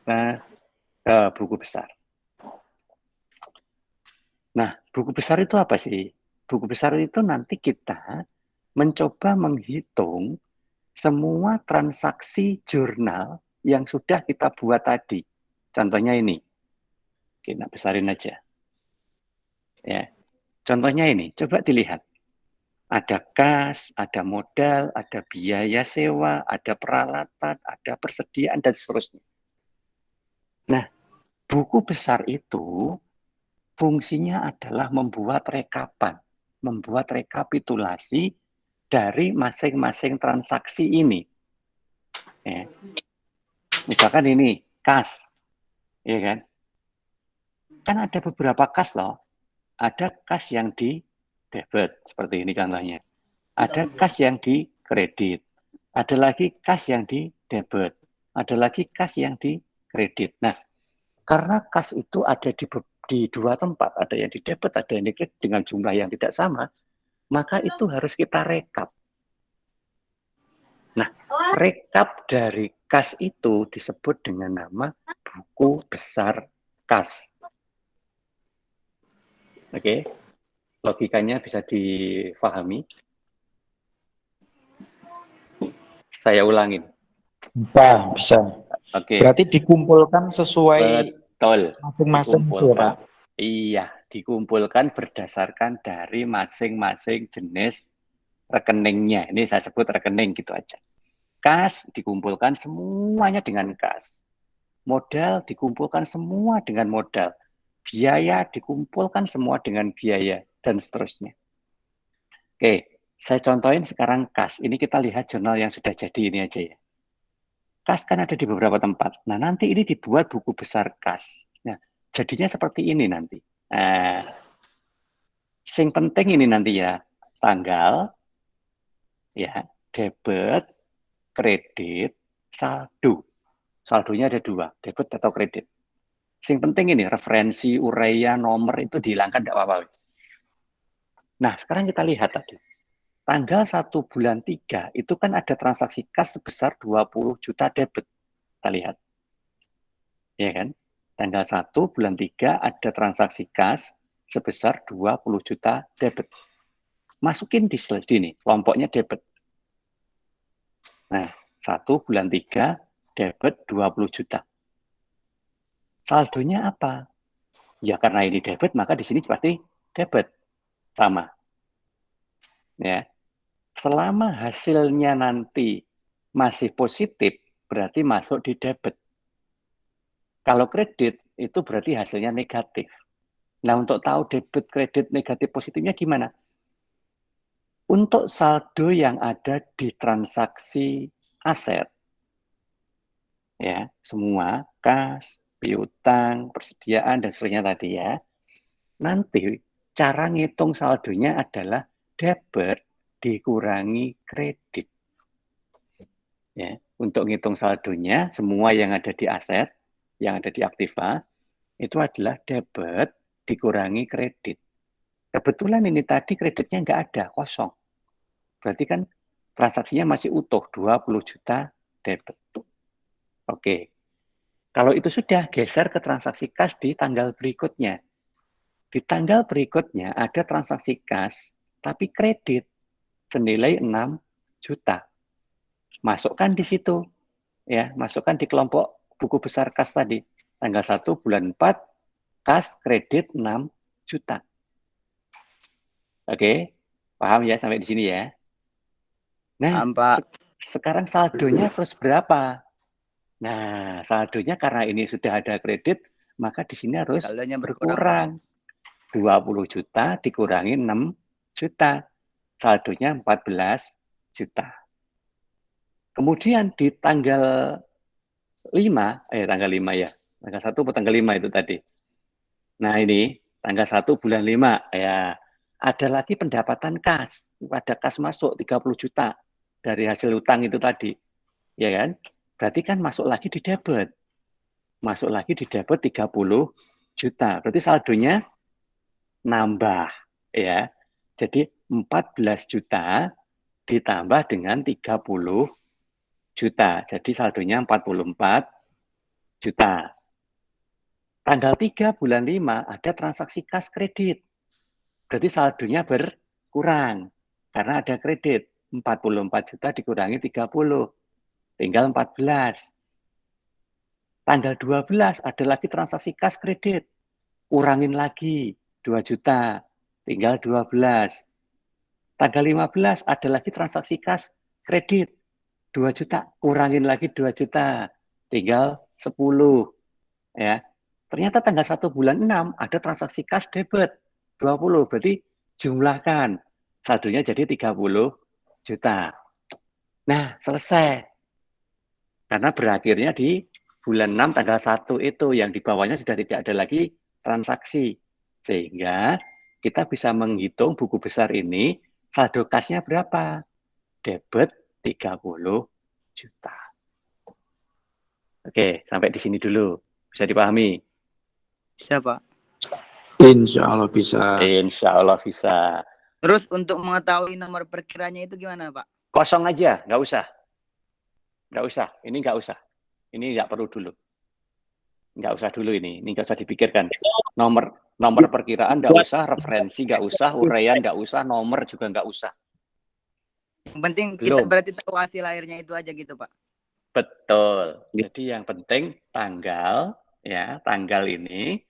Nah, ke buku besar. Nah, buku besar itu apa sih? Buku besar itu nanti kita mencoba menghitung semua transaksi jurnal yang sudah kita buat tadi. Contohnya ini. Oke, nah besarin aja. Ya. Contohnya ini, coba dilihat. Ada kas, ada modal, ada biaya sewa, ada peralatan, ada persediaan, dan seterusnya. Nah, buku besar itu fungsinya adalah membuat rekapan, membuat rekapitulasi dari masing-masing transaksi ini. Ya. Misalkan ini, kas. Ya kan? Kan ada beberapa kas loh. Ada kas yang di debit, seperti ini contohnya. Ada kas yang di kredit. Ada lagi kas yang di debit. Ada lagi kas yang di kredit. Nah, karena kas itu ada di dua tempat, ada yang di debit, ada yang di kredit dengan jumlah yang tidak sama, maka itu harus kita rekap. Nah, rekap dari kas itu disebut dengan nama buku besar kas. Oke, logikanya bisa difahami. Saya ulangin. Bisa. Oke. Berarti dikumpulkan sesuai betul masing-masing itu ya, Pak? Iya, dikumpulkan berdasarkan dari masing-masing jenis rekeningnya. Ini saya sebut rekening gitu aja. Kas dikumpulkan semuanya dengan kas. Modal dikumpulkan semua dengan modal. Biaya dikumpulkan semua dengan biaya, dan seterusnya. Oke, saya contohin sekarang kas. Ini kita lihat jurnal yang sudah jadi ini aja ya. Kas kan ada di beberapa tempat. Nah, nanti ini dibuat buku besar kas. Nah, jadinya seperti ini nanti. Sing penting ini nanti ya, tanggal, ya, debit, kredit, saldo. Saldonya ada dua, debit atau kredit. Sing penting ini, referensi, uraian, nomor itu dihilangkan, tidak apa-apa. Nah, sekarang kita lihat tadi. Tanggal 1 bulan 3, itu kan ada transaksi kas sebesar 20 juta debit. Kita lihat. Ya kan? Tanggal 1 bulan 3 ada transaksi kas sebesar 20 juta debit. Masukin di sini, kelompoknya debit. Nah, 1 bulan 3 debit 20 juta. Saldonya apa? Ya karena ini debit, maka di sini pasti debit. Sama. Ya. Selama hasilnya nanti masih positif, berarti masuk di debit. Kalau kredit, itu berarti hasilnya negatif. Nah, untuk tahu debit, kredit, negatif, positifnya gimana? Untuk saldo yang ada di transaksi aset, ya, semua, kas, piutang, persediaan, dan seterusnya tadi ya, nanti cara ngitung saldonya adalah debit dikurangi kredit. Ya, untuk ngitung saldonya, semua yang ada di aset, yang ada di aktiva, itu adalah debit dikurangi kredit. Kebetulan ini tadi kreditnya nggak ada, kosong. Berarti kan transaksinya masih utuh, 20 juta debit. Oke. Kalau itu sudah, geser ke transaksi kas di tanggal berikutnya. Di tanggal berikutnya ada transaksi kas, tapi kredit senilai 6 juta. Masukkan di situ. Ya, masukkan di kelompok buku besar kas tadi. Tanggal 1 bulan 4, kas kredit 6 juta. Oke, paham ya sampai di sini ya? Nah, sekarang saldonya terus berapa? Nah, saldonya karena ini sudah ada kredit, maka di sini harus berkurang. 20 juta dikurangi 6 juta. saldonya 14 juta. Kemudian di tanggal 5, tanggal 5 ya, tanggal 1 atau tanggal 5 itu tadi. Nah ini, tanggal 1 bulan 5, ya, ada lagi pendapatan kas, ada kas masuk 30 juta dari hasil utang itu tadi, ya kan? Berarti kan masuk lagi di debit. Masuk lagi di debit 30 juta. Berarti saldonya nambah, ya. Jadi 14 juta ditambah dengan 30 juta. Jadi saldonya 44 juta. Tanggal 3 bulan 5 ada transaksi kas kredit. Berarti saldonya berkurang karena ada kredit. 44 juta dikurangi 30. Tinggal 14. Tanggal 12 ada lagi transaksi kas kredit. Kurangin lagi 2 juta. Tinggal 12. Tanggal 15 ada lagi transaksi kas kredit. 2 juta, kurangin lagi 2 juta, tinggal 10. Ya. Ternyata tanggal 1 bulan 6 ada transaksi kas debit 20, berarti jumlahkan. Saldonya jadi 30 juta. Nah, selesai. Karena berakhirnya di bulan 6 tanggal 1 itu yang di bawahnya sudah tidak ada lagi transaksi. Sehingga kita bisa menghitung buku besar ini saldo kasnya berapa? Debit 30 juta. Oke, sampai di sini dulu. Bisa dipahami? Bisa, Pak. Insya Allah bisa. Insya Allah bisa. Terus untuk mengetahui nomor perkiranya itu gimana, Pak? Kosong aja, nggak usah. Nggak usah, ini nggak usah. Ini nggak perlu dulu. Nggak usah dulu ini nggak usah dipikirkan. Nomor perkiraan nggak usah, referensi nggak usah, uraian nggak usah, nomor juga nggak usah. Yang penting Belum. kita berarti tahu hasil akhirnya itu aja gitu, Pak. Betul. Jadi yang penting tanggal, ya, tanggal ini,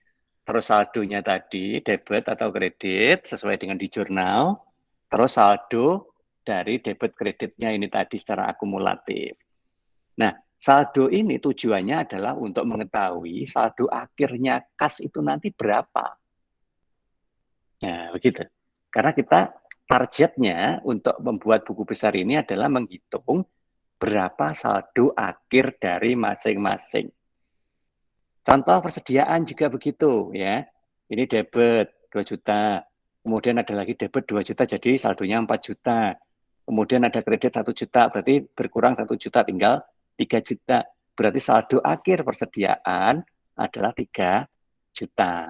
terus saldonya tadi debit atau kredit sesuai dengan di jurnal, terus saldo dari debit kreditnya ini tadi secara akumulatif. Nah, saldo ini tujuannya adalah untuk mengetahui saldo akhirnya kas itu nanti berapa. Nah, begitu. Karena kita targetnya untuk membuat buku besar ini adalah menghitung berapa saldo akhir dari masing-masing. Contoh persediaan juga begitu, ya. Ini debit 2 juta, kemudian ada lagi debit 2 juta, jadi saldonya 4 juta. Kemudian ada kredit 1 juta, berarti berkurang 1 juta, tinggal 3 juta. Berarti saldo akhir persediaan adalah 3 juta.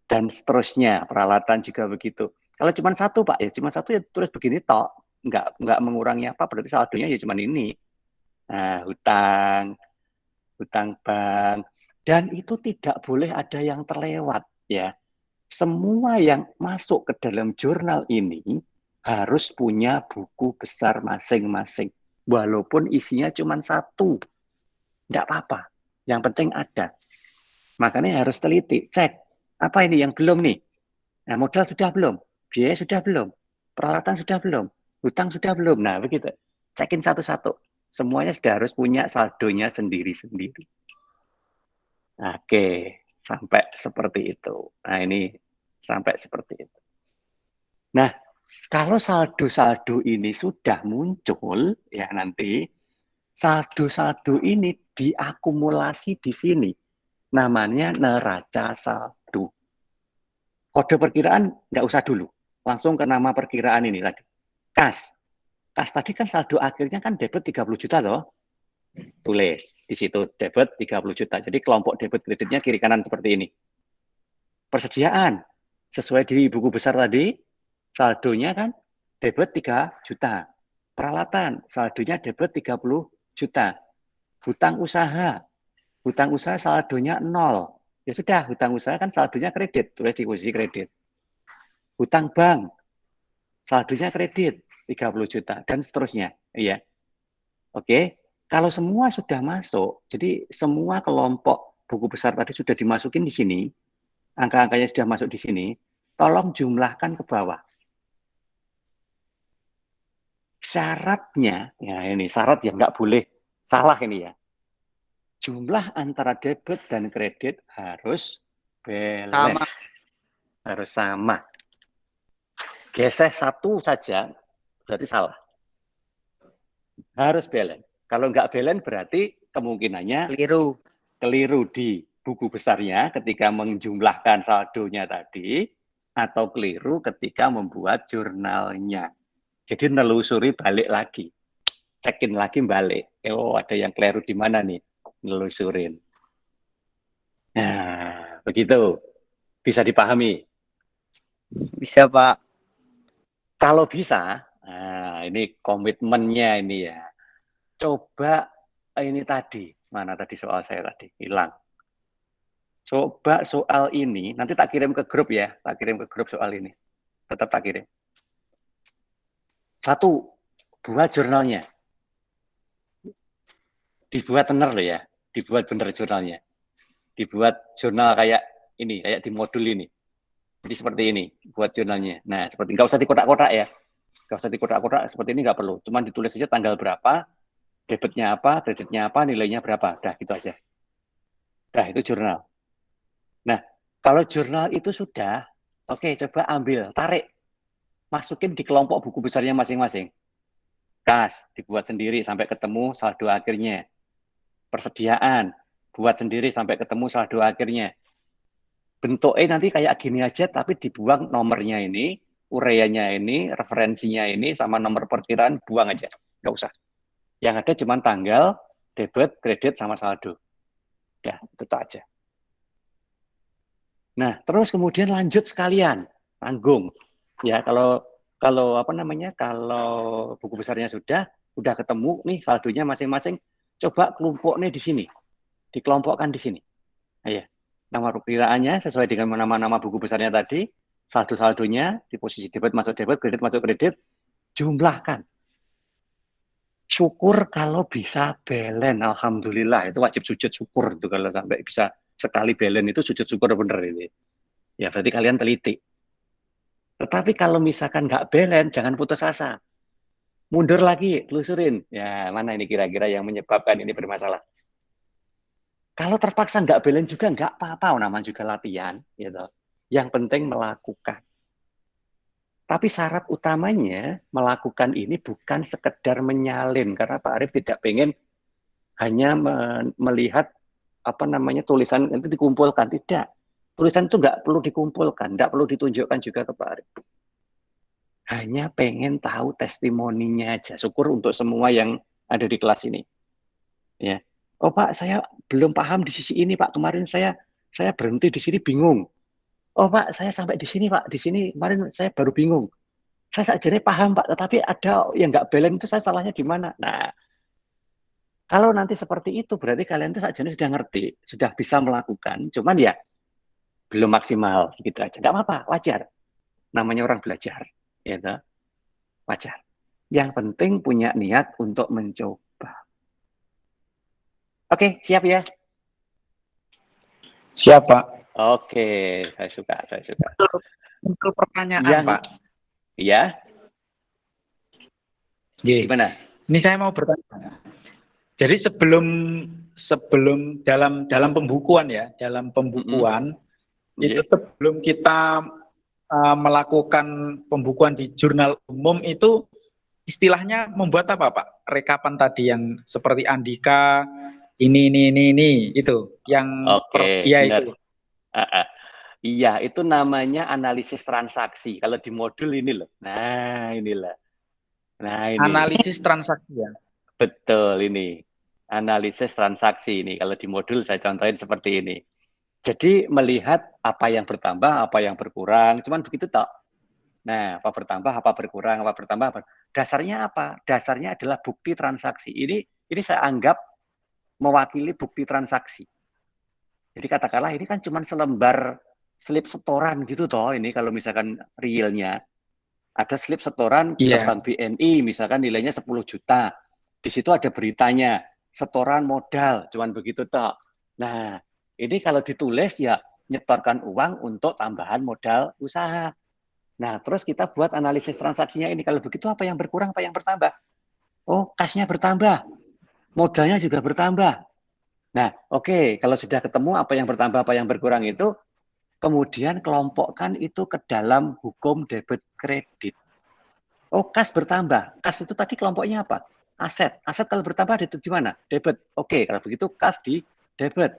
Dan seterusnya, peralatan juga begitu. Kalau cuma satu, Pak, ya cuma satu ya tulis begini tok. Nggak mengurangi apa, berarti saldonya ya cuma ini. Nah, hutang bank. Dan itu tidak boleh ada yang terlewat, ya. Semua yang masuk ke dalam jurnal ini harus punya buku besar masing-masing. Walaupun isinya cuma satu. Tidak apa-apa. Yang penting ada. Makanya harus teliti. Cek. Apa ini yang belum nih? Nah, modal sudah belum? Biaya sudah belum? Peralatan sudah belum? Hutang sudah belum? Nah, begitu. Cekin satu-satu. Semuanya sudah harus punya saldonya sendiri-sendiri. Oke, sampai seperti itu. Nah, ini sampai seperti itu. Nah, kalau saldo-saldo ini sudah muncul, ya nanti, saldo-saldo ini diakumulasi di sini. Namanya neraca saldo. Kode perkiraan nggak usah dulu. Langsung ke nama perkiraan ini lagi. Kas. Kas tadi kan saldo akhirnya kan debit 30 juta loh. Tulis di situ debit 30 juta. Jadi kelompok debit kreditnya kiri kanan seperti ini. Persediaan. Sesuai di buku besar tadi, saldonya kan debit 3 juta. Peralatan, saldonya debit 30 juta. Hutang usaha. Hutang usaha saldonya 0. Ya sudah, hutang usaha kan saldonya kredit, tulis di posisi kredit. Hutang bank, saldonya kredit 30 juta dan seterusnya. Iya. Oke, kalau semua sudah masuk, jadi semua kelompok buku besar tadi sudah dimasukin di sini, angka-angkanya sudah masuk di sini, tolong jumlahkan ke bawah. Syaratnya, ya ini syarat yang nggak boleh salah ini ya. Jumlah antara debit dan kredit harus balance. Harus sama. geseh satu saja berarti salah. Harus balance. Kalau nggak balance berarti kemungkinannya keliru di buku besarnya ketika menjumlahkan saldonya tadi, atau keliru ketika membuat jurnalnya. Jadi nelusuri balik lagi. Cekin lagi balik. Oh, ada yang keliru di mana nih? Nelusurin. Nah, begitu. Bisa dipahami? Bisa, Pak. Kalau bisa, nah ini komitmennya ini ya. Coba ini tadi, mana tadi soal saya tadi? Hilang. Coba soal ini, nanti tak kirim ke grup ya. Tak kirim ke grup soal ini. Tetap tak kirim. 1, buat jurnalnya. Dibuat benar loh ya. Dibuat benar jurnalnya. Dibuat jurnal kayak ini, kayak di modul ini. Jadi seperti ini, buat jurnalnya. Nah, seperti nggak usah dikotak-kotak ya. Nggak usah dikotak-kotak, seperti ini nggak perlu. Cuman ditulis saja tanggal berapa, debitnya apa, kreditnya apa, nilainya berapa. Dah, gitu aja. Dah, itu jurnal. Nah, kalau jurnal itu sudah, oke, coba ambil, tarik. Masukin di kelompok buku besarnya masing-masing. Kas, dibuat sendiri sampai ketemu saldo akhirnya. Persediaan, buat sendiri sampai ketemu saldo akhirnya. Bentuknya nanti kayak gini aja, tapi dibuang nomornya ini, ureanya ini, referensinya ini, sama nomor perkiraan, buang aja. Nggak usah. Yang ada cuma tanggal, debit, kredit, sama saldo. Ya, itu aja. Nah, terus kemudian lanjut sekalian, tanggung. Ya, kalau apa namanya, kalau buku besarnya sudah ketemu nih saldonya masing-masing, coba kelompoknya di sini, dikelompokkan di sini. Nah, ya. Nama perkiraannya sesuai dengan nama-nama buku besarnya tadi, saldo-saldonya di posisi debit masuk debit, kredit masuk kredit, jumlahkan. Syukur kalau bisa balance, alhamdulillah, itu wajib sujud syukur itu kalau sampai bisa sekali balance itu sujud syukur bener ini. Ya berarti kalian teliti. Tetapi kalau misalkan nggak balance, jangan putus asa. Mundur lagi, telusurin. Ya mana ini kira-kira yang menyebabkan ini bermasalah. Kalau terpaksa nggak balance juga nggak apa-apa, namanya juga latihan, gitu. Yang penting melakukan. Tapi syarat utamanya melakukan ini bukan sekedar menyalin, karena Pak Arief tidak pengen hanya melihat apa namanya tulisan itu dikumpulkan, tidak. Tulisan itu nggak perlu dikumpulkan, nggak perlu ditunjukkan juga ke Pak Arief. Hanya pengen tahu testimoninya aja. Syukur untuk semua yang ada di kelas ini. Ya. Oh Pak, saya belum paham di sisi ini Pak. Kemarin saya berhenti di sini bingung. Oh Pak, saya sampai di sini Pak. Di sini kemarin saya baru bingung. Saya sajane paham Pak, tetapi ada yang nggak balance itu saya salahnya di mana. Nah, kalau nanti seperti itu berarti kalian itu sajane sudah ngerti, sudah bisa melakukan. Cuman ya belum maksimal gitu aja. Nggak apa-apa, wajar. Namanya orang belajar, ya, wajar. Yang penting punya niat untuk mencoba. Oke, siap ya? Siap, Pak. Oke, saya suka. Untuk pertanyaan, Pak. Iya? Gimana? Ini saya mau bertanya. Jadi sebelum dalam pembukuan ya, itu sebelum kita melakukan pembukuan di jurnal umum itu istilahnya membuat apa, Pak? Rekapan tadi yang seperti Andika ini itu yang itu. Iya, itu namanya analisis transaksi. Kalau di modul ini loh. Nah, inilah. Nah, ini. Analisis transaksi ya. Betul ini. Analisis transaksi ini. Kalau di modul saya contohin seperti ini. Jadi melihat apa yang bertambah, apa yang berkurang. Cuman begitu toh. Nah, apa bertambah, apa berkurang, apa bertambah, apa. Dasarnya apa? Dasarnya adalah bukti transaksi. Ini saya anggap mewakili bukti transaksi. Jadi katakanlah ini kan cuma selembar slip setoran gitu toh. Ini kalau misalkan realnya ada slip setoran ke Bank BNI misalkan nilainya 10 juta. Di situ ada beritanya setoran modal, cuman begitu toh. Nah, ini kalau ditulis ya nyetorkan uang untuk tambahan modal usaha. Nah, terus kita buat analisis transaksinya ini. Kalau begitu apa yang berkurang, apa yang bertambah? Oh, kasnya bertambah. Modalnya juga bertambah. Nah, oke, kalau sudah ketemu apa yang bertambah, apa yang berkurang itu, kemudian kelompokkan itu ke dalam hukum debit kredit. Oh, kas bertambah. Kas itu tadi kelompoknya apa? Aset. Aset kalau bertambah ada di mana? Debit. Oke, kalau begitu kas di debit.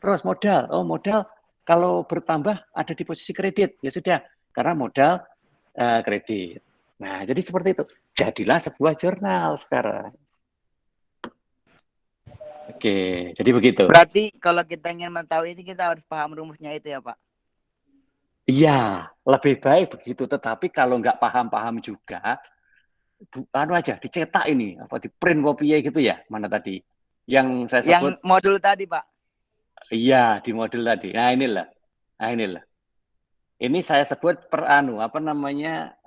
Terus modal. Oh, modal kalau bertambah ada di posisi kredit. Ya sudah, karena modal kredit. Nah, jadi seperti itu. Jadilah sebuah jurnal sekarang. Oke, jadi begitu. Berarti kalau kita ingin mengetahui itu kita harus paham rumusnya itu ya Pak? Iya, lebih baik begitu. Tetapi kalau nggak paham-paham juga, aja dicetak ini, apa di print kopinya gitu ya? Mana tadi? Yang saya sebut. Yang modul tadi Pak. Iya, di modul tadi. Nah inilah. Ini saya sebut apa namanya?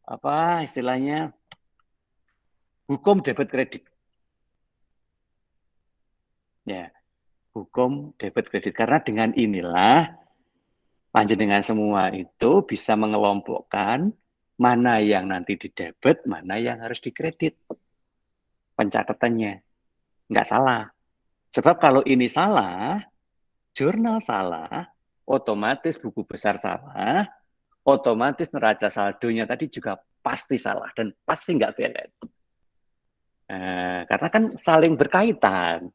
Apa istilahnya? Hukum debit kredit. Ya. Hukum debit kredit, karena dengan inilah panjenengan semua itu bisa mengelompokkan mana yang nanti di debit, mana yang harus di kredit. Pencatatannya nggak salah. Sebab kalau ini salah, jurnal salah, otomatis buku besar salah, otomatis neraca saldonya tadi juga pasti salah dan pasti nggak valid. Karena kan saling berkaitan.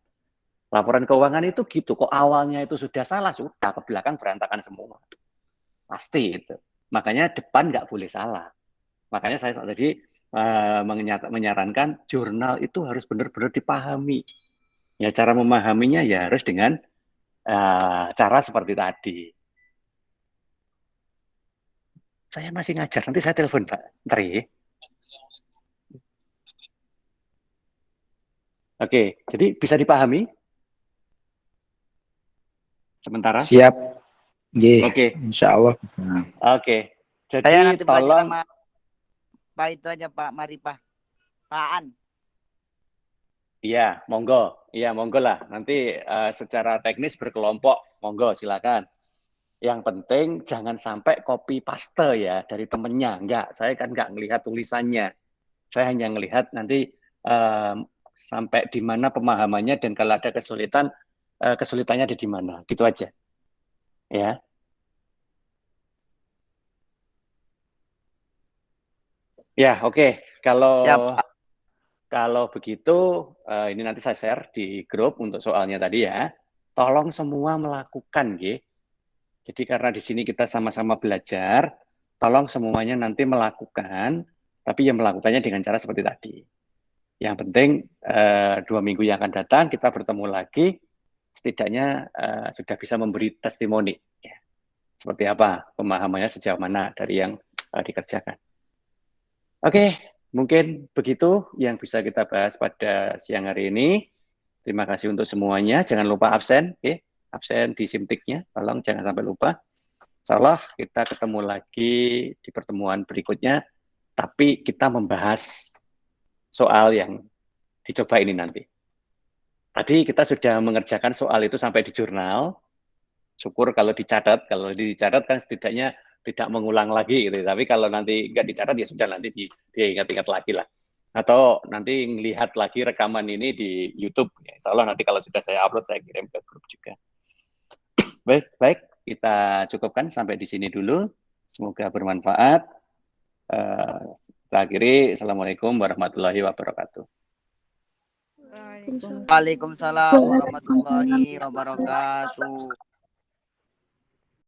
Laporan keuangan itu gitu, kok awalnya itu sudah salah, sudah ke belakang berantakan semua. Pasti itu. Makanya depan nggak boleh salah. Makanya saya tadi menyarankan jurnal itu harus benar-benar dipahami. Ya, cara memahaminya ya harus dengan cara seperti tadi. Saya masih ngajar, nanti saya telepon Pak. Ntar ya. Oke, jadi bisa dipahami? Sementara? Siap. Oke. Insya Allah. Oke. Jadi Saya nanti tolong. sama Pak itu aja Pak Maripah. Pak-an. Iya, monggo lah. Nanti secara teknis berkelompok, monggo silakan. Yang penting jangan sampai copy paste ya dari temennya. Enggak, saya kan enggak ngelihat tulisannya. Saya hanya ngelihat nanti sampai di mana pemahamannya dan kalau ada kesulitan, kesulitannya ada di mana. Gitu aja. Ya. Ya, oke. Kalau begitu, ini nanti saya share di grup untuk soalnya tadi ya. Tolong semua melakukan, ya. Jadi karena di sini kita sama-sama belajar, tolong semuanya nanti melakukan, tapi yang melakukannya dengan cara seperti tadi. Yang penting 2 minggu yang akan datang kita bertemu lagi, setidaknya sudah bisa memberi testimoni. Ya. Seperti apa pemahamannya sejauh mana dari yang dikerjakan. Oke, mungkin begitu yang bisa kita bahas pada siang hari ini. Terima kasih untuk semuanya. Jangan lupa absen, okay? Absen di simtiknya, tolong jangan sampai lupa. Insyaallah kita ketemu lagi di pertemuan berikutnya, tapi kita membahas soal yang dicoba ini nanti. Tadi kita sudah mengerjakan soal itu sampai di jurnal. Syukur kalau dicatat kan setidaknya tidak mengulang lagi gitu. Tapi kalau nanti nggak dicatat ya sudah nanti diingat-ingat lagi lah. Atau nanti melihat lagi rekaman ini di YouTube. Ya, insya Allah nanti kalau sudah saya upload saya kirim ke grup juga. Baik, kita cukupkan sampai di sini dulu. Semoga bermanfaat. Kita akhiri. Assalamualaikum warahmatullahi wabarakatuh. Waalaikumsalam warahmatullahi wabarakatuh.